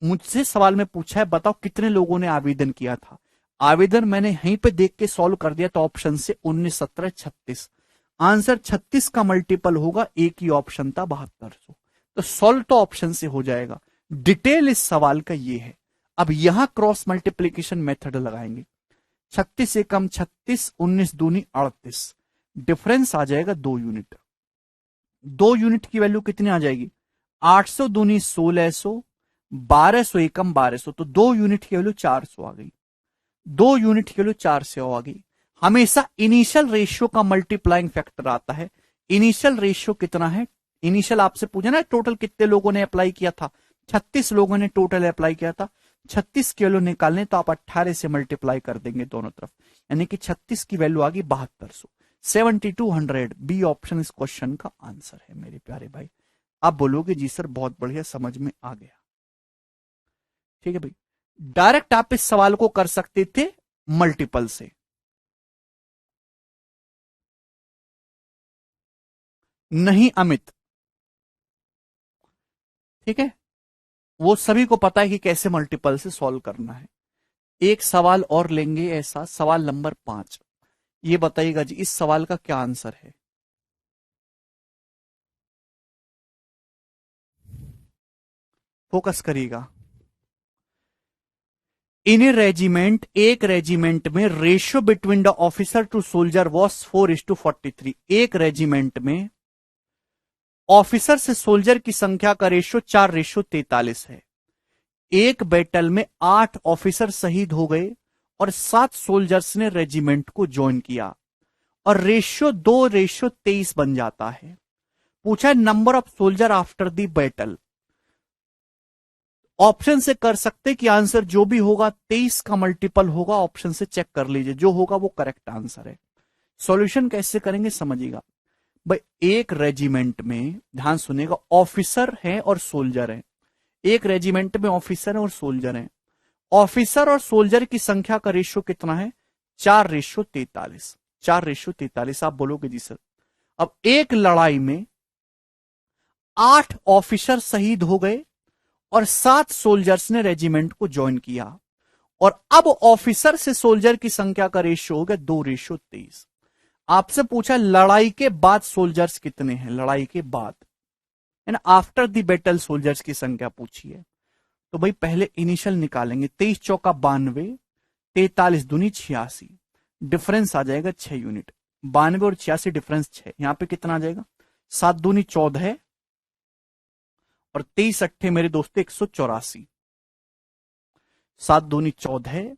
मुझसे सवाल में पूछा है बताओ कितने लोगों ने आवेदन किया था। आवेदन मैंने यहीं पे देख के सॉल्व कर दिया, तो ऑप्शन से 19 17 36, आंसर 36 का मल्टीपल होगा, एक ही ऑप्शन था 7200, तो सॉल्व तो ऑप्शन से हो जाएगा। डिटेल इस सवाल का ये है। अब यहां क्रॉस मल्टीप्लीकेशन मेथड लगाएंगे। 36 एकम 36, 19 दूनी 38, डिफरेंस आ जाएगा 2 यूनिट। 2 यूनिट की वैल्यू कितनी आ जाएगी? 800 दूनी 1600, 1200 एकम 1200, तो 2 यूनिट की वैल्यू 400 आ गई। 2 यूनिट की वैल्यू 400 आ गई। हमेशा इनिशियल रेशियो का मल्टीप्लाइंग फैक्टर आता है। इनिशियल रेशियो कितना है? इनिशियल आपसे पूछा ना टोटल कितने लोगों ने अप्लाई किया था? 36 लोगों ने टोटल अप्लाई किया था। 36 की वैल्यू निकालने तो आप 18 से मल्टीप्लाई कर देंगे दोनों तरफ, यानी कि 36 की वैल्यू आ गई 7200, 7200। बी ऑप्शन इस क्वेश्चन का आंसर है मेरे प्यारे भाई। आप बोलोगे जी सर बहुत बढ़िया, समझ में आ गया। ठीक है भाई, डायरेक्ट आप इस सवाल को कर सकते थे मल्टीपल से। नहीं अमित, ठीक है, वो सभी को पता है कि कैसे मल्टीपल से सॉल्व करना है। एक सवाल और लेंगे ऐसा, सवाल नंबर 5। ये बताइएगा जी इस सवाल का क्या आंसर है? फोकस करिएगा। इन ए रेजिमेंट, एक रेजिमेंट में ratio between the officer to soldier was 4:43। एक रेजिमेंट में ऑफिसर से सोल्जर की संख्या का रेशियो 4:43 है। एक बैटल में 8 ऑफिसर शहीद हो गए और 7 सोल्जर्स ने रेजिमेंट को ज्वाइन किया और रेशियो 2:23 बन जाता है। पूछा है number of soldier after the battle. Option से कर सकते कि आंसर जो भी होगा 23 का मल्टीपल होगा, ऑप्शन से चेक कर लीजिए, जो होगा वो करेक्ट आंसर है। सॉल्यूशन कैसे करेंगे समझिएगा भाई। एक रेजिमेंट में ध्यान सुनिएगा, ऑफिसर है और सोल्जर है। एक रेजिमेंट में ऑफिसर है और सोल्जर है। ऑफिसर और सोल्जर की संख्या का रेशियो कितना है? 4:43। 4:43 आप बोलोगे जी सर। अब एक लड़ाई में 8 ऑफिसर शहीद हो गए और 7 सोल्जर्स ने रेजिमेंट को ज्वाइन किया और अब ऑफिसर से सोल्जर की संख्या का रेशियो हो गया 2:23। आपसे पूछा लड़ाई के बाद सोल्जर्स कितने हैं, लड़ाई के बाद, आफ्टर द बैटल सोल्जर्स की संख्या पूछी है। तो भाई पहले इनिशियल निकालेंगे, 23 चौका 92, 43 दूनी 86, डिफरेंस आ जाएगा 6 यूनिट। 92 और 86 डिफरेंस 6, यहां पे कितना आ जाएगा, 7 दूनी 14 और 23 अट्ठे मेरे दोस्तों 184, 7 दूनी 14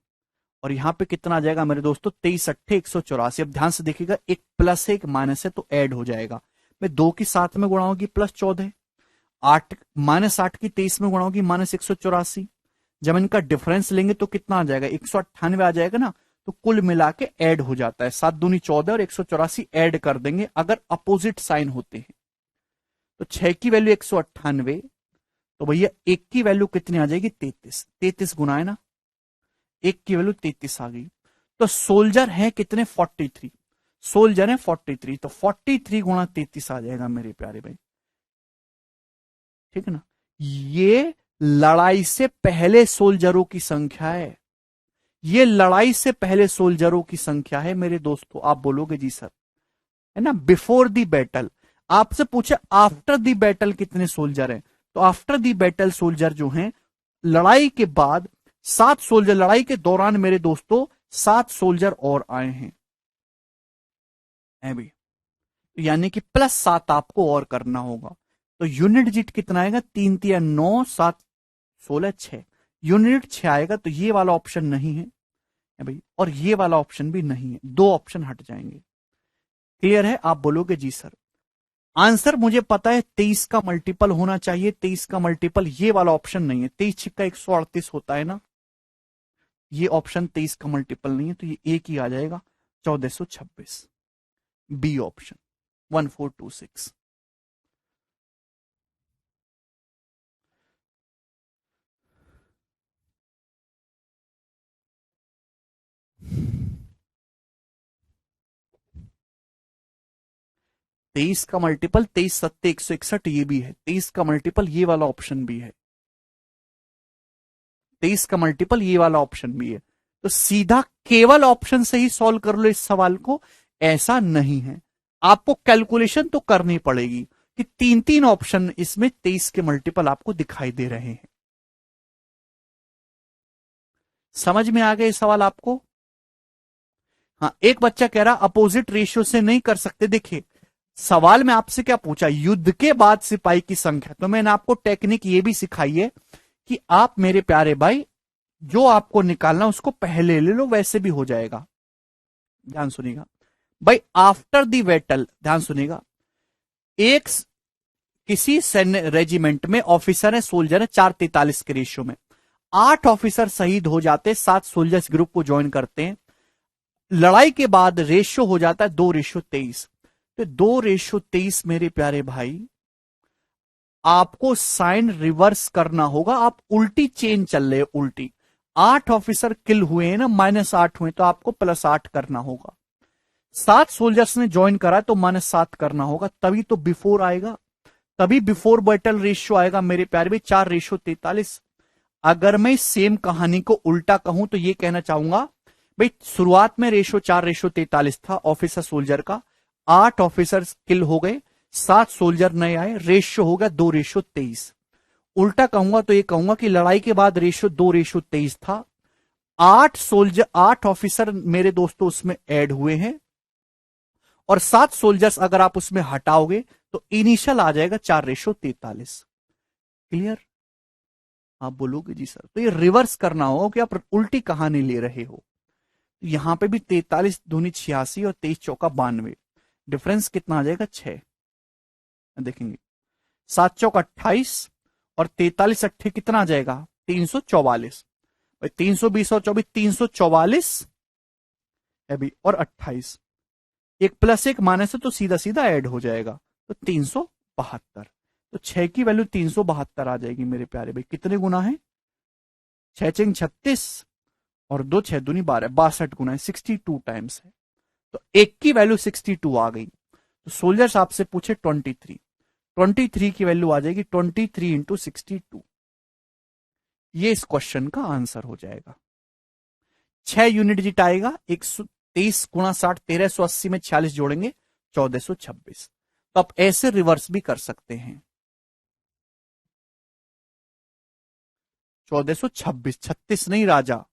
और यहां पे कितना आ जाएगा मेरे दोस्तों 23 अट्ठे 184। अब ध्यान से देखिएगा, एक प्लस है एक माइनस है तो ऐड हो जाएगा। मैं 2 की 7 में गुणा होगी प्लस 14, 8 -8 की 23 में गुणा होगी -184। जब इनका डिफरेंस लेंगे तो कितना आ जाएगा, 198 आ जाएगा ना। तो कुल मिला के ऐड हो जाता है, 7 दूनी 14 और 184 ऐड कर देंगे अगर अपोजिट साइन होते हैं। तो 6 की वैल्यू 198, तो भैया 1 की वैल्यू कितनी आ जाएगी 33, 33 गुना है ना, 1 की वैल्यू 33 आ गई। तो सोल्जर है कितने 43, सोल्जर है 43, तो 43 गुणा 33 आ जाएगा मेरे प्यारे भाई, ठीक है ना। ये लड़ाई से पहले सोल्जरों की संख्या है, ये लड़ाई से पहले सोल्जरों की संख्या है मेरे दोस्तों। आप बोलोगे जी सर, है ना, बिफोर दी बैटल। आपसे पूछे आफ्टर दी बैटल कितने सोल्जर हैं, तो आफ्टर दी बैटल सोल्जर जो हैं, लड़ाई के बाद 7 सोल्जर, लड़ाई के दौरान मेरे दोस्तों 7 सोल्जर और आए हैं भी, यानी कि +7 आपको और करना होगा। तो यूनिट डिजिट कितना आएगा, 3 3 9 7 16 6 यूनिट 6 आएगा। तो ये वाला ऑप्शन नहीं है भाई, और ये वाला ऑप्शन भी नहीं है, 2 ऑप्शन हट जाएंगे। क्लियर है, आप बोलोगे जी सर। आंसर मुझे पता है 23 का मल्टीपल होना चाहिए, 23 का मल्टीपल ये वाला ऑप्शन नहीं है, 23 छिक्का 138 होता है ना, ये ऑप्शन 23 का मल्टीपल नहीं है, तो ये एक ही आ जाएगा 1426, बी ऑप्शन 1426। तेईस का मल्टीपल 23 सत्ते 161 ये भी है, 23 का मल्टीपल ये वाला ऑप्शन भी है, 23 का मल्टीपल ये वाला ऑप्शन भी है। तो सीधा केवल ऑप्शन से ही सॉल्व कर लो इस सवाल को, ऐसा नहीं है, आपको कैलकुलेशन तो करनी पड़ेगी कि 3 ऑप्शन इसमें 23 के मल्टीपल आपको दिखाई दे रहे हैं। समझ में आ गए सवाल आपको। हाँ, एक बच्चा कह रहा अपोजिट रेशियो से नहीं कर सकते। देखिए सवाल में आपसे क्या पूछा, युद्ध के बाद सिपाही की संख्या, तो मैंने आपको टेक्निक ये भी सिखाई है कि आप मेरे प्यारे भाई जो आपको निकालना उसको पहले ले लो, वैसे भी हो जाएगा। ध्यान सुनिएगा भाई, आफ्टर दी बैटल, ध्यान सुनिएगा, एक किसी सैन्य रेजिमेंट में ऑफिसर है सोल्जर है 4:43 के रेशियो में, 8 ऑफिसर शहीद हो जाते, 7 सोल्जर्स ग्रुप को ज्वाइन करते हैं। लड़ाई के बाद रेशियो हो जाता है 2:23। तो 2:23 मेरे प्यारे भाई, आपको साइन रिवर्स करना होगा, आप उल्टी चेन चल रहे, उल्टी। 8 ऑफिसर किल हुए हैं ना, -8 हुए, तो आपको +8 करना होगा। 7 सोल्जर्स ने ज्वाइन करा तो -7 करना होगा, तभी तो बिफोर आएगा, तभी बिफोर बैटल रेशियो आएगा मेरे प्यारे भाई 4:43। अगर मैं सेम कहानी को उल्टा कहूं तो ये कहना चाहूंगा भाई, शुरुआत में रेशियो 4:43 था ऑफिसर सोल्जर का, 8 ऑफिसर किल हो गए, 7 सोल्जर नए आए, रेशियो हो गया 2:23। उल्टा कहूंगा तो ये कहूंगा कि लड़ाई के बाद रेशियो 2:23 था, 8 सोल्जर 8 ऑफिसर मेरे दोस्तों उसमें ऐड हुए हैं, और 7 सोल्जर्स अगर आप उसमें हटाओगे तो इनिशियल आ जाएगा 4:43। क्लियर, आप बोलोगे जी सर। तो ये रिवर्स करना हो कि आप उल्टी कहानी ले रहे हो। यहां पे भी 43 दूनी 86 और 23 चौका 92, डिफरेंस कितना आ जाएगा 6, देखेंगे 7 चौका 28 और 43 अट्ठे कितना आ जाएगा 344, 320 और 24 344 है भी, और 28 एक प्लस एक माइनस है तो सीधा सीधा ऐड हो जाएगा, तो 372। तो 6 की वैल्यू 372 आ जाएगी मेरे प्यारे भाई। कितने गुना है, 6 चिंग 36 और 2 6 दूनी 12, 62 गुना है, 62 टाइम्स है। तो 1 की वैल्यू 62 आ गई। तो सोल्जर्स आपसे पूछे 23 की वैल्यू आ जाएगी 23 इंटू 62, ये इस क्वेश्चन का आंसर हो जाएगा। 6 यूनिट डिजिट आएगा, 123 गुणा 60 1380 में 46 जोड़ेंगे 1426। तो आप ऐसे रिवर्स भी कर सकते हैं। 1426, 36 नहीं राजा।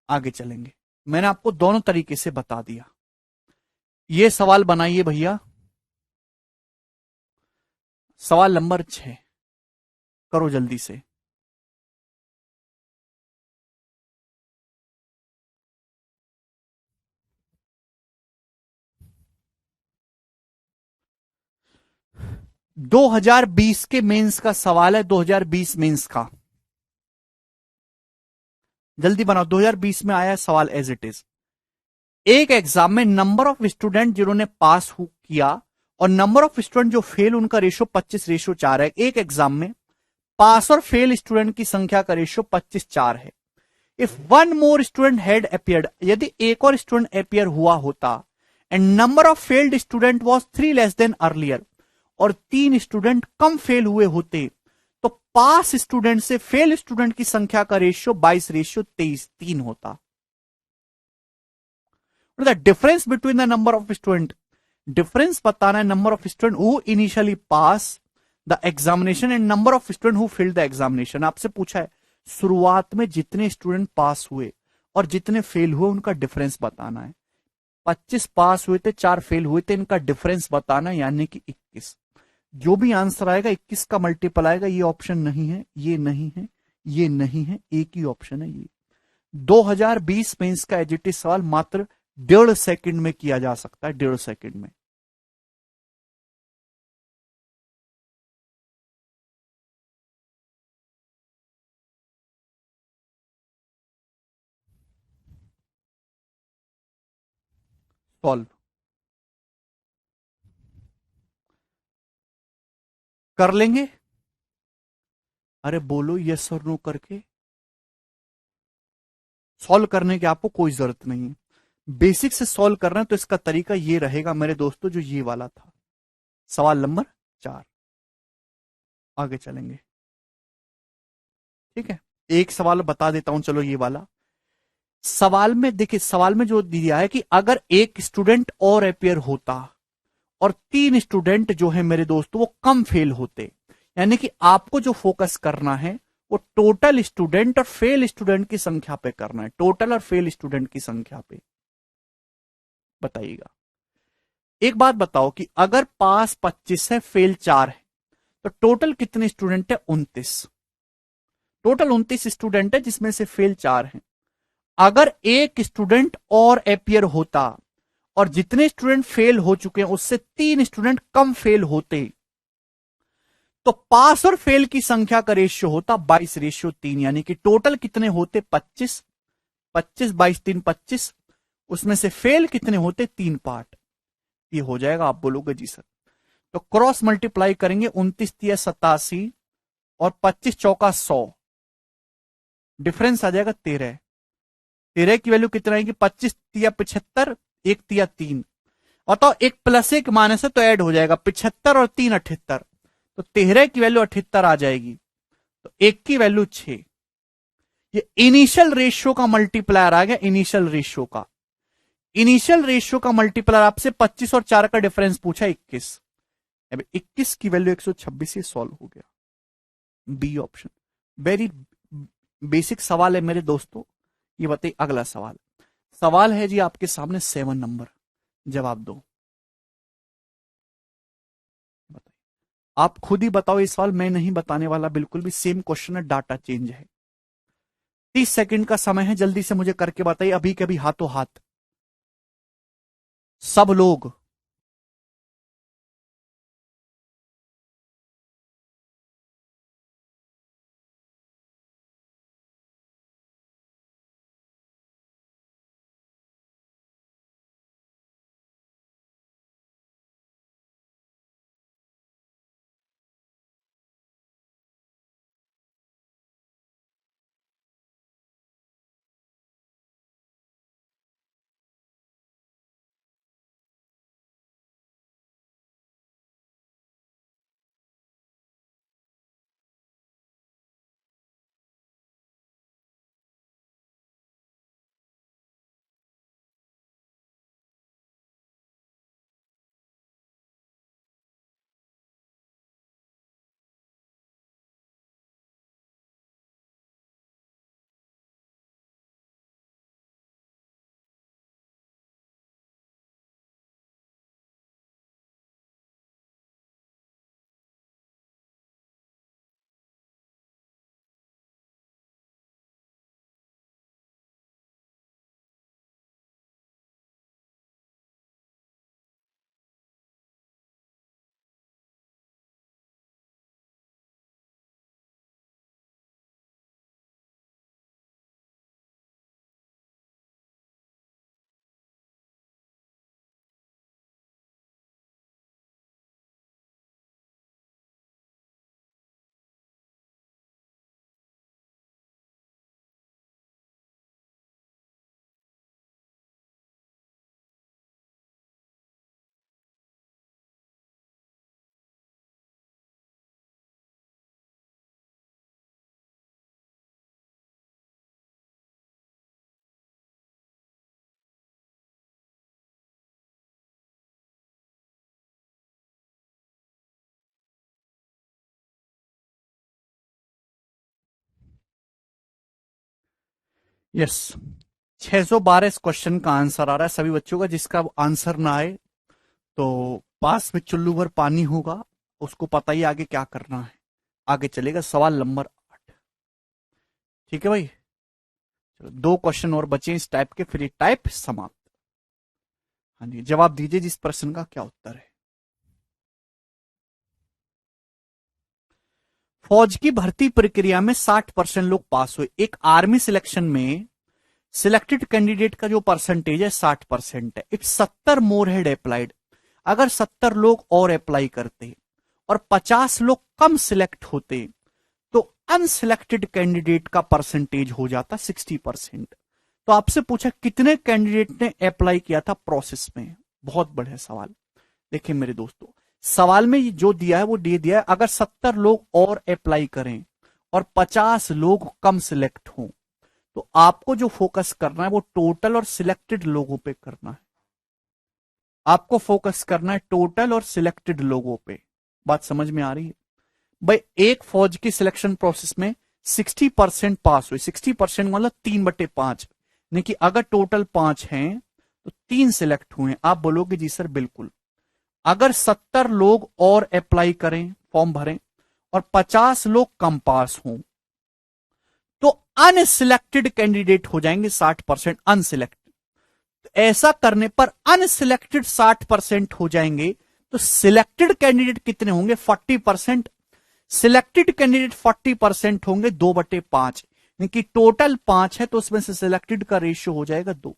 आगे चलेंगे। मैंने आपको दोनों तरीके से बता दिया। ये सवाल बनाइए भैया, सवाल नंबर 6, करो जल्दी से। दो हजार बीस के मेंस का सवाल है, 2020 मेंस का। जल्दी बनाओ, 2020 में आया है सवाल एज इट इज। एक एग्जाम में नंबर ऑफ स्टूडेंट जिन्होंने पास किया और नंबर ऑफ स्टूडेंट जो फेल, उनका रेशो 25:4 है। एक एग्जाम में पास और फेल स्टूडेंट की संख्या का रेशो 25:4 है। If one more student had appeared, यदि एक और स्टूडेंट अपियर हुआ होता, and number of failed student was 3 less than earlier, और 3 स्टूडेंट कम फेल हुए होते, तो पास स्टूडेंट से फेल स्टूडेंट की संख्या का रेशियो 22:23 होता। The difference between the number of student, difference बताना है number of student who initially pass the examination and number of student who failed the examination. आपसे पूछा है शुरुआत में जितने स्टूडेंट पास हुए और जितने फेल हुए उनका डिफरेंस बताना है। 25 पास हुए थे, 4 फेल हुए थे, इनका डिफरेंस बताना है, यानी कि 21। जो भी आंसर आएगा 21 का मल्टीपल आएगा। ये ऑप्शन नहीं है, ये नहीं है, ये नहीं है, एक ही ऑप्शन है ये। 2020 में इसका एजिटी सवाल मात्र 1.5 सेकंड में किया जा सकता है, 1.5 सेकंड में। सॉल्व कर लेंगे। अरे बोलो यस और नो करके। सॉल्व करने की आपको कोई जरूरत नहीं है। बेसिक से सॉल्व करना है तो इसका तरीका ये रहेगा मेरे दोस्तों, जो ये वाला था। सवाल नंबर 4, आगे चलेंगे। ठीक है, एक सवाल बता देता हूं, चलो ये वाला। सवाल में देखिए, सवाल में जो दिया है कि अगर एक स्टूडेंट और अपियर होता और 3 स्टूडेंट जो है मेरे दोस्तों वो कम फेल होते, यानी कि आपको जो फोकस करना है वो टोटल स्टूडेंट और फेल स्टूडेंट की संख्या पे करना है, टोटल और फेल स्टूडेंट की संख्या पे। बताइएगा। एक बात बताओ कि अगर पास 25 है, फेल 4 है, तो टोटल कितने स्टूडेंट है? 29। टोटल 29 स्टूडेंट है जिसमें से फेल 4 है। अगर एक स्टूडेंट और अपियर होता और जितने स्टूडेंट फेल हो चुके हैं उससे 3 स्टूडेंट कम फेल होते, तो पास और फेल की संख्या का रेशियो होता 22:3, यानी कि टोटल कितने होते? 25। 25 22 3 25। उसमें से फेल कितने होते? 3 पार्ट। ये हो जाएगा। आप बोलोगे जी सर। तो क्रॉस मल्टीप्लाई करेंगे, 29 तिया 87 और 25 चौका 100, डिफरेंस आ जाएगा 13। 13 की वैल्यू कितना आएगी? 25 तिया 75, 1 तिया 3। और तो एक प्लस एक माइनस है तो ऐड हो जाएगा, 75 और 3 78। तो 13 की वैल्यू 78 आ जाएगी, तो 1 की वैल्यू 6। ये इनिशियल रेशियो का मल्टीप्लायर आ गया, इनिशियल रेशियो का। इनिशियल रेशियो का मल्टीप्लायर आपसे 25 और 4 का डिफरेंस पूछा 21। अब 21 की वैल्यू 126, ये सॉल्व हो गया। B option. वेरी बेसिक सवाल है मेरे दोस्तों। ये बताइए अगला सवाल। सवाल है जी आपके सामने 7 नंबर, जवाब दो। बताइए, आप खुद ही बताओ। ये सवाल मैं नहीं बताने वाला बिल्कुल भी, सेम क्वेश्चन है, डाटा चेंज है। 30 सेकंड का समय है, जल्दी से मुझे करके बताइए अभी के अभी, हाथों हाथ सब लोग। यस, 612 इस क्वेश्चन का आंसर आ रहा है सभी बच्चों का। जिसका आंसर ना आए तो पास में चुल्लू भर पानी होगा, उसको पता ही आगे क्या करना है। आगे चलेगा सवाल नंबर 8। ठीक है भाई, चलो 2 क्वेश्चन और बचे इस टाइप के, फिर ये टाइप समाप्त। हाँ जी, जवाब दीजिए जिस प्रश्न का क्या उत्तर है। फौज की भर्ती प्रक्रिया में 60% लोग पास हुए। एक आर्मी सिलेक्शन में सिलेक्टेड कैंडिडेट का जो परसेंटेज है 60% है। इफ 70 मोर हेड अप्लाइड, अगर 70 लोग और अप्लाई करते और 50 लोग कम सिलेक्ट होते तो अनसिलेक्टेड कैंडिडेट का परसेंटेज हो जाता 60%। तो आपसे पूछा कितने कैंडिडेट ने अप्लाई किया था प्रोसेस में। बहुत बढ़िया सवाल। देखिए मेरे दोस्तों, सवाल में जो दिया है वो दे दिया है अगर 70 लोग और अप्लाई करें और 50 लोग कम सिलेक्ट हों, तो आपको जो फोकस करना है वो टोटल और सिलेक्टेड लोगों पे करना है। आपको फोकस करना है टोटल और सिलेक्टेड लोगों पे। बात समझ में आ रही है भाई? एक फौज की सिलेक्शन प्रोसेस में 60% पास हुए। 60% मतलब 3/5, यानी कि अगर टोटल 5 हैं तो 3 सिलेक्ट हुए। आप बोलोगे जी सर बिल्कुल। अगर 70 लोग और अप्लाई करें, फॉर्म भरें और 50 लोग कम पास हों तो अनसिलेक्टेड कैंडिडेट हो जाएंगे 60%। अनसिलेक्टेड, तो ऐसा करने पर अनसिलेक्टेड 60% हो जाएंगे तो सिलेक्टेड कैंडिडेट कितने होंगे? 40%। सिलेक्टेड कैंडिडेट 40% होंगे 2/5, यानी कि टोटल 5 है तो उसमें से सिलेक्टेड का रेशियो हो जाएगा 2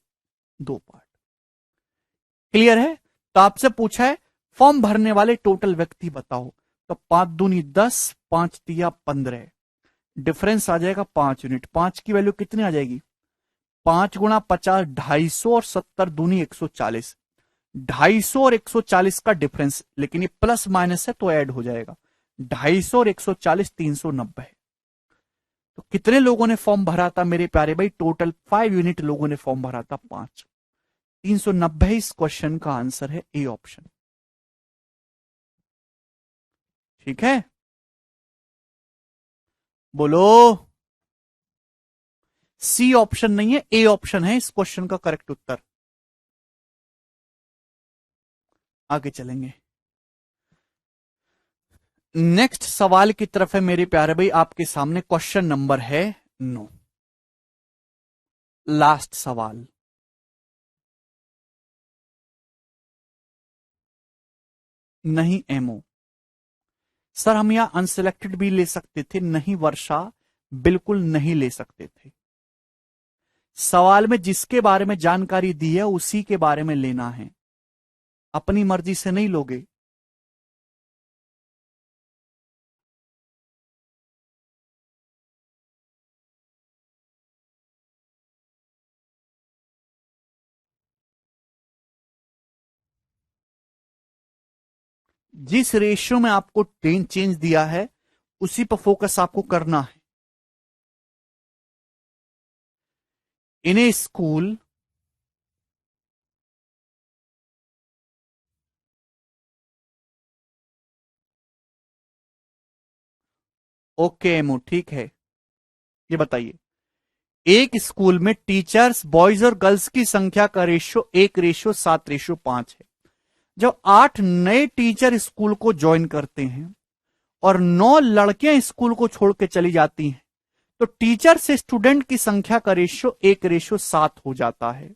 पार्ट। क्लियर है? तो आपसे पूछा है फॉर्म भरने वाले टोटल व्यक्ति बताओ, तो 5 दूनी 10, 5 तिया 15, डिफरेंस आ जाएगा 5 यूनिट। 5 की वैल्यू कितनी आ जाएगी? 5 गुणा 50 250 और 70 दूनी 140। 250 और 140 का डिफरेंस, लेकिन ये प्लस माइनस है तो ऐड हो जाएगा। 250 और 140 390 है। तो कितने लोगों ने फॉर्म भरा था मेरे प्यारे भाई? टोटल 5 यूनिट लोगों ने फॉर्म भरा था, 5। 390 इस क्वेश्चन का आंसर है, ए ऑप्शन। ठीक है, बोलो। सी ऑप्शन नहीं है, ए ऑप्शन है इस क्वेश्चन का करेक्ट उत्तर। आगे चलेंगे, नेक्स्ट सवाल की तरफ है मेरे प्यारे भाई। आपके सामने क्वेश्चन नंबर है 9, लास्ट सवाल। नहीं एमओ सर, हम यहां अनसिलेक्टेड भी ले सकते थे। नहीं वर्षा, बिल्कुल नहीं ले सकते थे। सवाल में जिसके बारे में जानकारी दी है उसी के बारे में लेना है, अपनी मर्जी से नहीं लोगे। जिस रेशियो में आपको चेंज दिया है उसी पर फोकस आपको करना है। इन ए स्कूल ओके एमओ, ठीक है। ये बताइए, एक स्कूल में टीचर्स बॉयज और गर्ल्स की संख्या का रेशियो 1:7:5 है। जब 8 नए टीचर स्कूल को ज्वाइन करते हैं और 9 लड़कियां स्कूल को छोड़ के चली जाती हैं, तो टीचर से स्टूडेंट की संख्या का रेशियो 1:7 हो जाता है।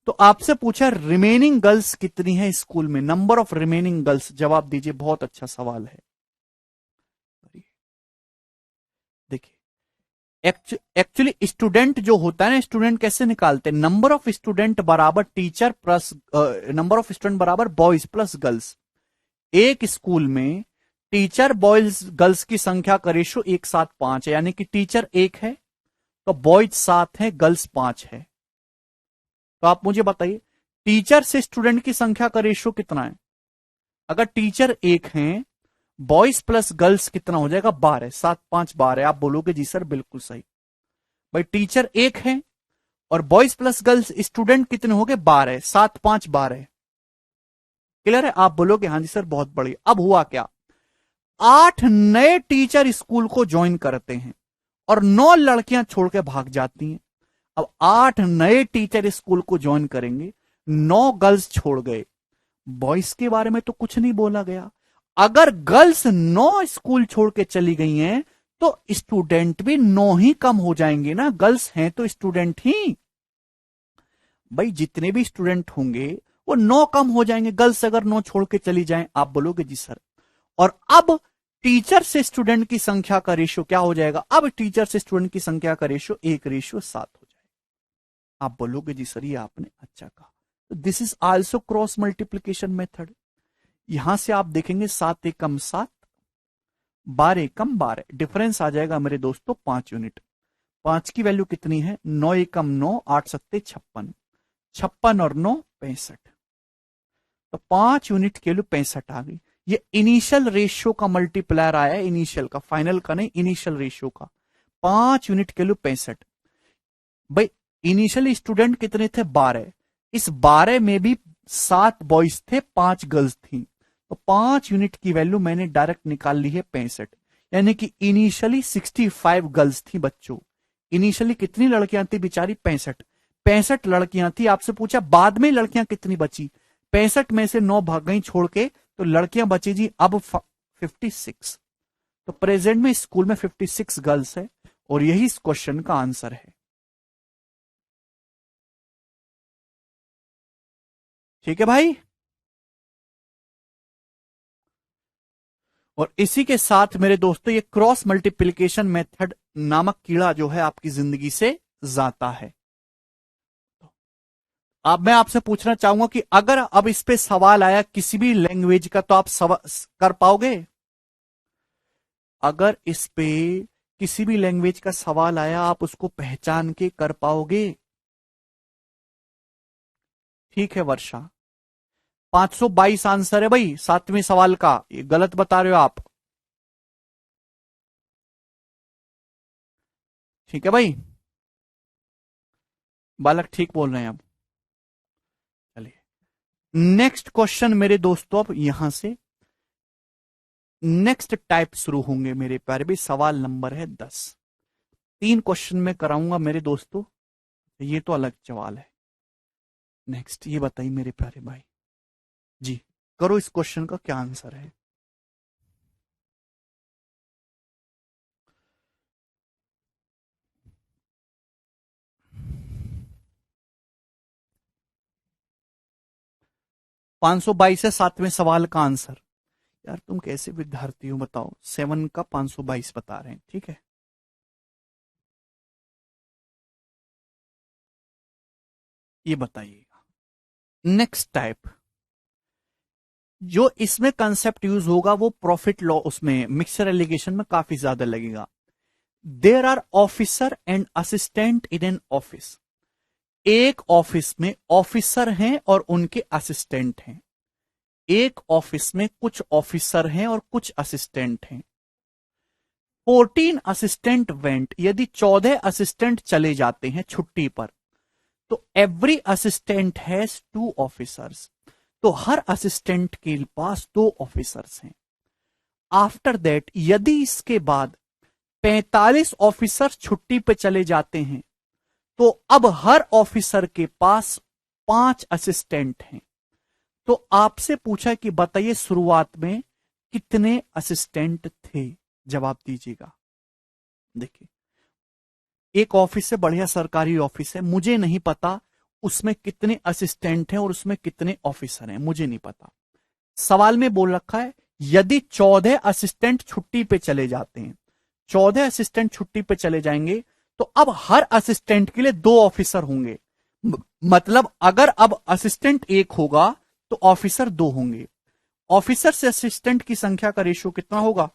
तो आपसे पूछा रिमेनिंग गर्ल्स कितनी है स्कूल में, नंबर ऑफ रिमेनिंग गर्ल्स। जवाब दीजिए, बहुत अच्छा सवाल है। देखिए, एक्चुअली स्टूडेंट जो होता है ना, स्टूडेंट कैसे निकालते हैं? नंबर ऑफ स्टूडेंट बराबर teacher plus number of student बराबर बॉयज प्लस गर्ल्स। एक स्कूल में टीचर बॉयज गर्ल्स की संख्या का रेशियो 1:7:5 है, यानी कि टीचर 1 है तो बॉयज 7 है, गर्ल्स 5 है। तो आप मुझे बताइए टीचर से स्टूडेंट की संख्या का रेशियो कितना है? अगर टीचर 1 है, बॉयज प्लस गर्ल्स कितना हो जाएगा? 12। 7 5 12। आप बोलोगे जी सर बिल्कुल सही। भाई टीचर 1 है और बॉयज प्लस गर्ल्स स्टूडेंट कितने हो गए? 12। 7 5 12। क्लियर है? आप बोलोगे हाँ जी सर बहुत बढ़िया। अब हुआ क्या, 8 नए टीचर स्कूल को ज्वाइन करते हैं और 9 लड़कियां छोड़ के भाग जाती हैं। अब 8 नए टीचर स्कूल को ज्वाइन करेंगे, 9 गर्ल्स छोड़ गए। बॉयज के बारे में तो कुछ नहीं बोला गया। अगर गर्ल्स 9 स्कूल छोड़ के चली गई हैं तो स्टूडेंट भी 9 ही कम हो जाएंगे ना, गर्ल्स हैं तो स्टूडेंट ही। भाई जितने भी स्टूडेंट होंगे वो 9 कम हो जाएंगे, गर्ल्स अगर 9 छोड़ के चली जाएं। आप बोलोगे जी सर, और अब टीचर से स्टूडेंट की संख्या का रेशियो क्या हो जाएगा? अब टीचर से स्टूडेंट की संख्या का रेशियो 1:7 हो जाएगा। आप बोलोगे जी सर ये आपने अच्छा कहा। तो this is also cross multiplication method. यहां से आप देखेंगे 7 एकम 7, 12 एकम 12, डिफरेंस आ जाएगा मेरे दोस्तों 5 यूनिट। 5 की वैल्यू कितनी है? 9 एकम 9, 8 सत्ते 56, 56 और 9 65। तो 5 यूनिट के लिए 65 आ गई। ये इनिशियल रेशियो का मल्टीप्लायर आया है, इनिशियल का, फाइनल का नहीं, इनिशियल रेशियो का। 5 यूनिट के लिए 65। भाई इनिशियली स्टूडेंट कितने थे? 12। इस 12 में भी 7 बॉयज थे, 5 गर्ल्स थी। तो 5 यूनिट की वैल्यू मैंने डायरेक्ट निकाल ली है 65। यानी कि इनिशियली 65 गर्ल्स थी बच्चों। इनिशियली कितनी लड़कियां थी बेचारी? 65। 65 लड़कियां थी। आपसे पूछा बाद में लड़कियां कितनी बची? 65 में से 9 भाग गई छोड़ के, तो लड़कियां बची जी अब 56। तो प्रेजेंट में स्कूल में 56 गर्ल्स है, और यही इस क्वेश्चन का आंसर है। ठीक है भाई। और इसी के साथ मेरे दोस्तों ये क्रॉस मल्टीप्लिकेशन मेथड नामक कीड़ा जो है आपकी जिंदगी से जाता है। अब मैं आपसे पूछना चाहूंगा कि अगर अब इस पे सवाल आया किसी भी लैंग्वेज का, तो आप कर पाओगे? अगर इस पे किसी भी लैंग्वेज का सवाल आया, आप उसको पहचान के कर पाओगे? ठीक है वर्षा। 522 आंसर है भाई 7वें सवाल का, ये गलत बता रहे हो आप। ठीक है भाई, बालक ठीक बोल रहे हैं अब। चलिए नेक्स्ट क्वेश्चन मेरे दोस्तों, अब यहां से नेक्स्ट टाइप शुरू होंगे मेरे प्यारे भी। सवाल नंबर है 10। 3 क्वेश्चन में कराऊंगा मेरे दोस्तों, ये तो अलग सवाल है। नेक्स्ट ये बताइए मेरे प्यारे भाई जी, करो इस क्वेश्चन का क्या आंसर है? पांच सौ बाईस है 7वें सवाल का आंसर। यार तुम कैसे विद्यार्थी हो बताओ, 7 का 522 बता रहे हैं। ठीक है, ये बताइएगा। नेक्स्ट टाइप जो इसमें कंसेप्ट यूज होगा वो प्रॉफिट लॉ, उसमें मिक्सर एलिगेशन में काफी ज्यादा लगेगा। There are officer and assistant in an office. एक ऑफिस में ऑफिसर हैं और उनके असिस्टेंट हैं। एक ऑफिस में कुछ ऑफिसर हैं और कुछ असिस्टेंट हैं। 14 असिस्टेंट वेंट, यदि 14 असिस्टेंट चले जाते हैं छुट्टी पर, तो एवरी असिस्टेंट हैज 2 ऑफिसर्स। तो हर असिस्टेंट के पास 2 ऑफिसर्स हैं। आफ्टर दैट, यदि इसके बाद 45 ऑफिसर छुट्टी पे चले जाते हैं, तो अब हर ऑफिसर के पास 5 असिस्टेंट हैं। तो आपसे पूछा कि बताइए शुरुआत में कितने असिस्टेंट थे? जवाब दीजिएगा। देखिए एक ऑफिस है, बढ़िया सरकारी ऑफिस है, मुझे नहीं पता उसमें कितने असिस्टेंट हैं और उसमें कितने ऑफिसर हैं, मुझे नहीं पता। सवाल में बोल रखा है यदि 14 असिस्टेंट छुट्टी पे चले जाते हैं, 14 असिस्टेंट छुट्टी पे चले जाएंगे, तो अब हर असिस्टेंट के लिए 2 ऑफिसर होंगे। मतलब अगर अब असिस्टेंट 1 होगा तो ऑफिसर 2 होंगे। ऑफिसर से असिस्टेंट की संख्या का रेशियो कितना होगा?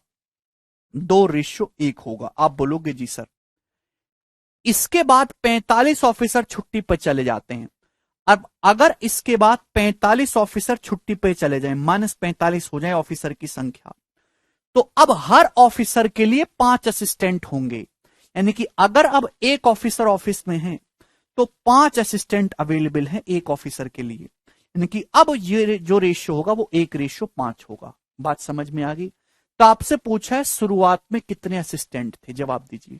2:1 होगा। आप बोलोगे जी सर। इसके बाद 45 ऑफिसर छुट्टी पर चले जाते हैं। अब अगर इसके बाद 45 ऑफिसर छुट्टी पे चले जाएं, -45 हो जाए ऑफिसर की संख्या, तो अब हर ऑफिसर के लिए 5 असिस्टेंट होंगे। यानी कि अगर अब एक ऑफिसर ऑफिस में है तो 5 असिस्टेंट अवेलेबल हैं एक ऑफिसर के लिए। यानी कि अब ये जो रेशियो होगा वो 1:5 होगा। बात समझ में आ गई? तो आपसे पूछा है शुरुआत में कितने असिस्टेंट थे, जवाब दीजिए।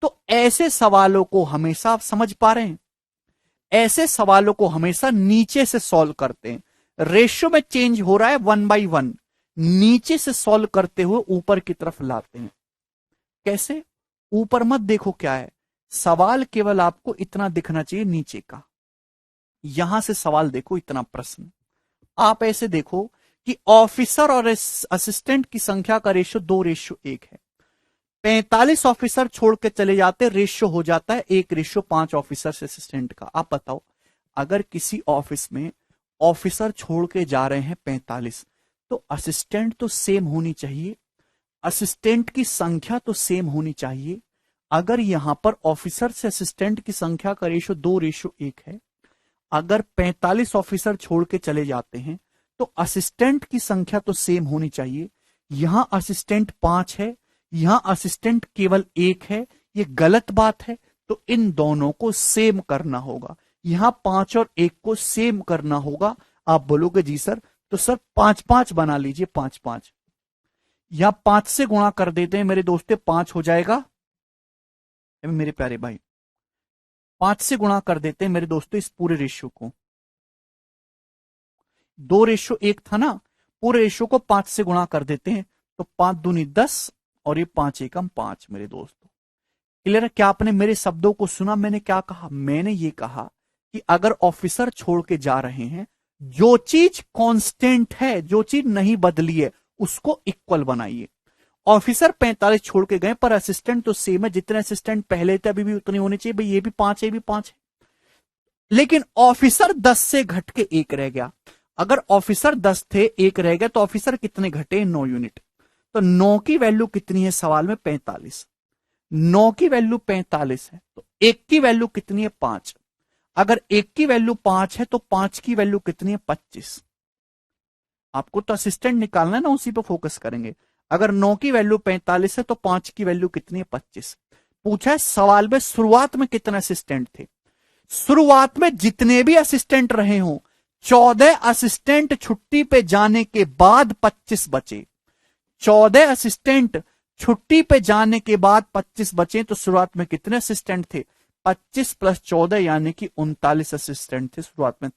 तो ऐसे सवालों को हमेशा आप समझ पा रहे हैं, ऐसे सवालों को हमेशा नीचे से सॉल्व करते हैं। रेशियो में चेंज हो रहा है 1/1, नीचे से सॉल्व करते हुए ऊपर की तरफ लाते हैं। कैसे? ऊपर मत देखो क्या है, सवाल केवल आपको इतना दिखना चाहिए नीचे का, यहां से सवाल देखो इतना प्रश्न। आप ऐसे देखो कि ऑफिसर और असिस्टेंट की संख्या का रेशियो 2:1 है। 45 ऑफिसर छोड़ के चले जाते, रेशियो हो जाता है 1:5 ऑफिसर से असिस्टेंट का। आप बताओ, अगर किसी ऑफिस में ऑफिसर छोड़ के जा रहे हैं 45, तो असिस्टेंट तो सेम होनी चाहिए, असिस्टेंट की संख्या तो सेम होनी चाहिए। अगर यहां पर ऑफिसर से असिस्टेंट की संख्या का रेशियो 2:1 है, अगर 45 ऑफिसर छोड़ के चले जाते हैं तो असिस्टेंट की संख्या तो सेम होनी चाहिए। यहां असिस्टेंट 5 है, यहां असिस्टेंट केवल 1 है, ये गलत बात है। तो इन दोनों को सेम करना होगा, यहां 5 और 1 को सेम करना होगा। आप बोलोगे जी सर, तो सर 5-5 बना लीजिए, 5-5, यहां 5 से गुणा कर देते हैं मेरे दोस्तों, 5 हो जाएगा। मेरे प्यारे भाई, 5 से गुणा कर देते हैं मेरे दोस्तों इस पूरे रेशियो को। 2:1 था ना, पूरे रेशियो को 5 से गुणा कर देते हैं, तो 5 दूनी 10 और ये 5 एकम 5 मेरे दोस्तों। क्लियर है? क्या आपने मेरे शब्दों को सुना? मैंने क्या कहा? मैंने ये कहा कि अगर ऑफिसर छोड़ के जा रहे हैं, जो चीज कांस्टेंट है, जो चीज नहीं बदली है, उसको इक्वल बनाइए। ऑफिसर 45 छोड़ के गए, पर असिस्टेंट तो सेम है, जितने असिस्टेंट पहले थे अभी भी उतने होने चाहिए। भाई ये भी 5 है, ये भी 5 है, लेकिन ऑफिसर 10 से घट के 1 रह गया। अगर ऑफिसर 10 थे, 1 रह गया, तो ऑफिसर कितने घटे? 9 यूनिट। तो 9 की वैल्यू कितनी है सवाल में? 45। 9 की वैल्यू 45 है, तो 1 की वैल्यू कितनी है? 5। अगर 1 की वैल्यू 5 है, तो 5 की वैल्यू कितनी है? 25। आपको तो असिस्टेंट निकालना है ना, उसी पे फोकस करेंगे। अगर 9 की वैल्यू 45 है, तो 5 की वैल्यू कितनी है? 25। पूछा है सवाल में शुरुआत में कितने असिस्टेंट थे। शुरुआत में जितने भी असिस्टेंट रहे हो, 14 असिस्टेंट छुट्टी पे जाने के बाद 25 बचे। 14 असिस्टेंट छुट्टी पे जाने के बाद 25 बचे, तो शुरुआत में कितने असिस्टेंट थे? 25 + 14 यानी कि 39 असिस्टेंट थे शुरुआत में।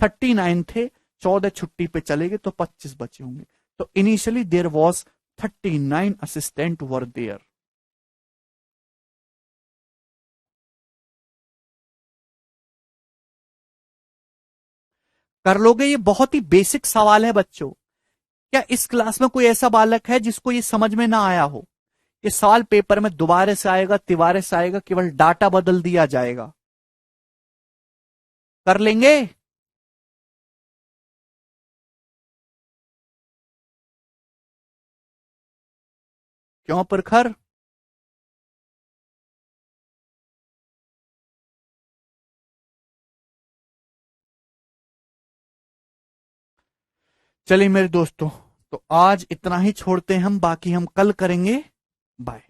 39 थे, 14 छुट्टी पे चले गए, तो 25 बचे होंगे। तो initially there was 39 assistant were there. कर लोगे? ये बहुत ही बेसिक सवाल है बच्चों। क्या इस क्लास में कोई ऐसा बालक है जिसको ये समझ में ना आया हो? ये सवाल पेपर में दोबारा से आएगा, तिबारे से आएगा, केवल डाटा बदल दिया जाएगा। कर लेंगे? क्यों प्रखर? चलिए मेरे दोस्तों, तो आज इतना ही छोड़ते हैं हम, बाकी हम कल करेंगे। बाय।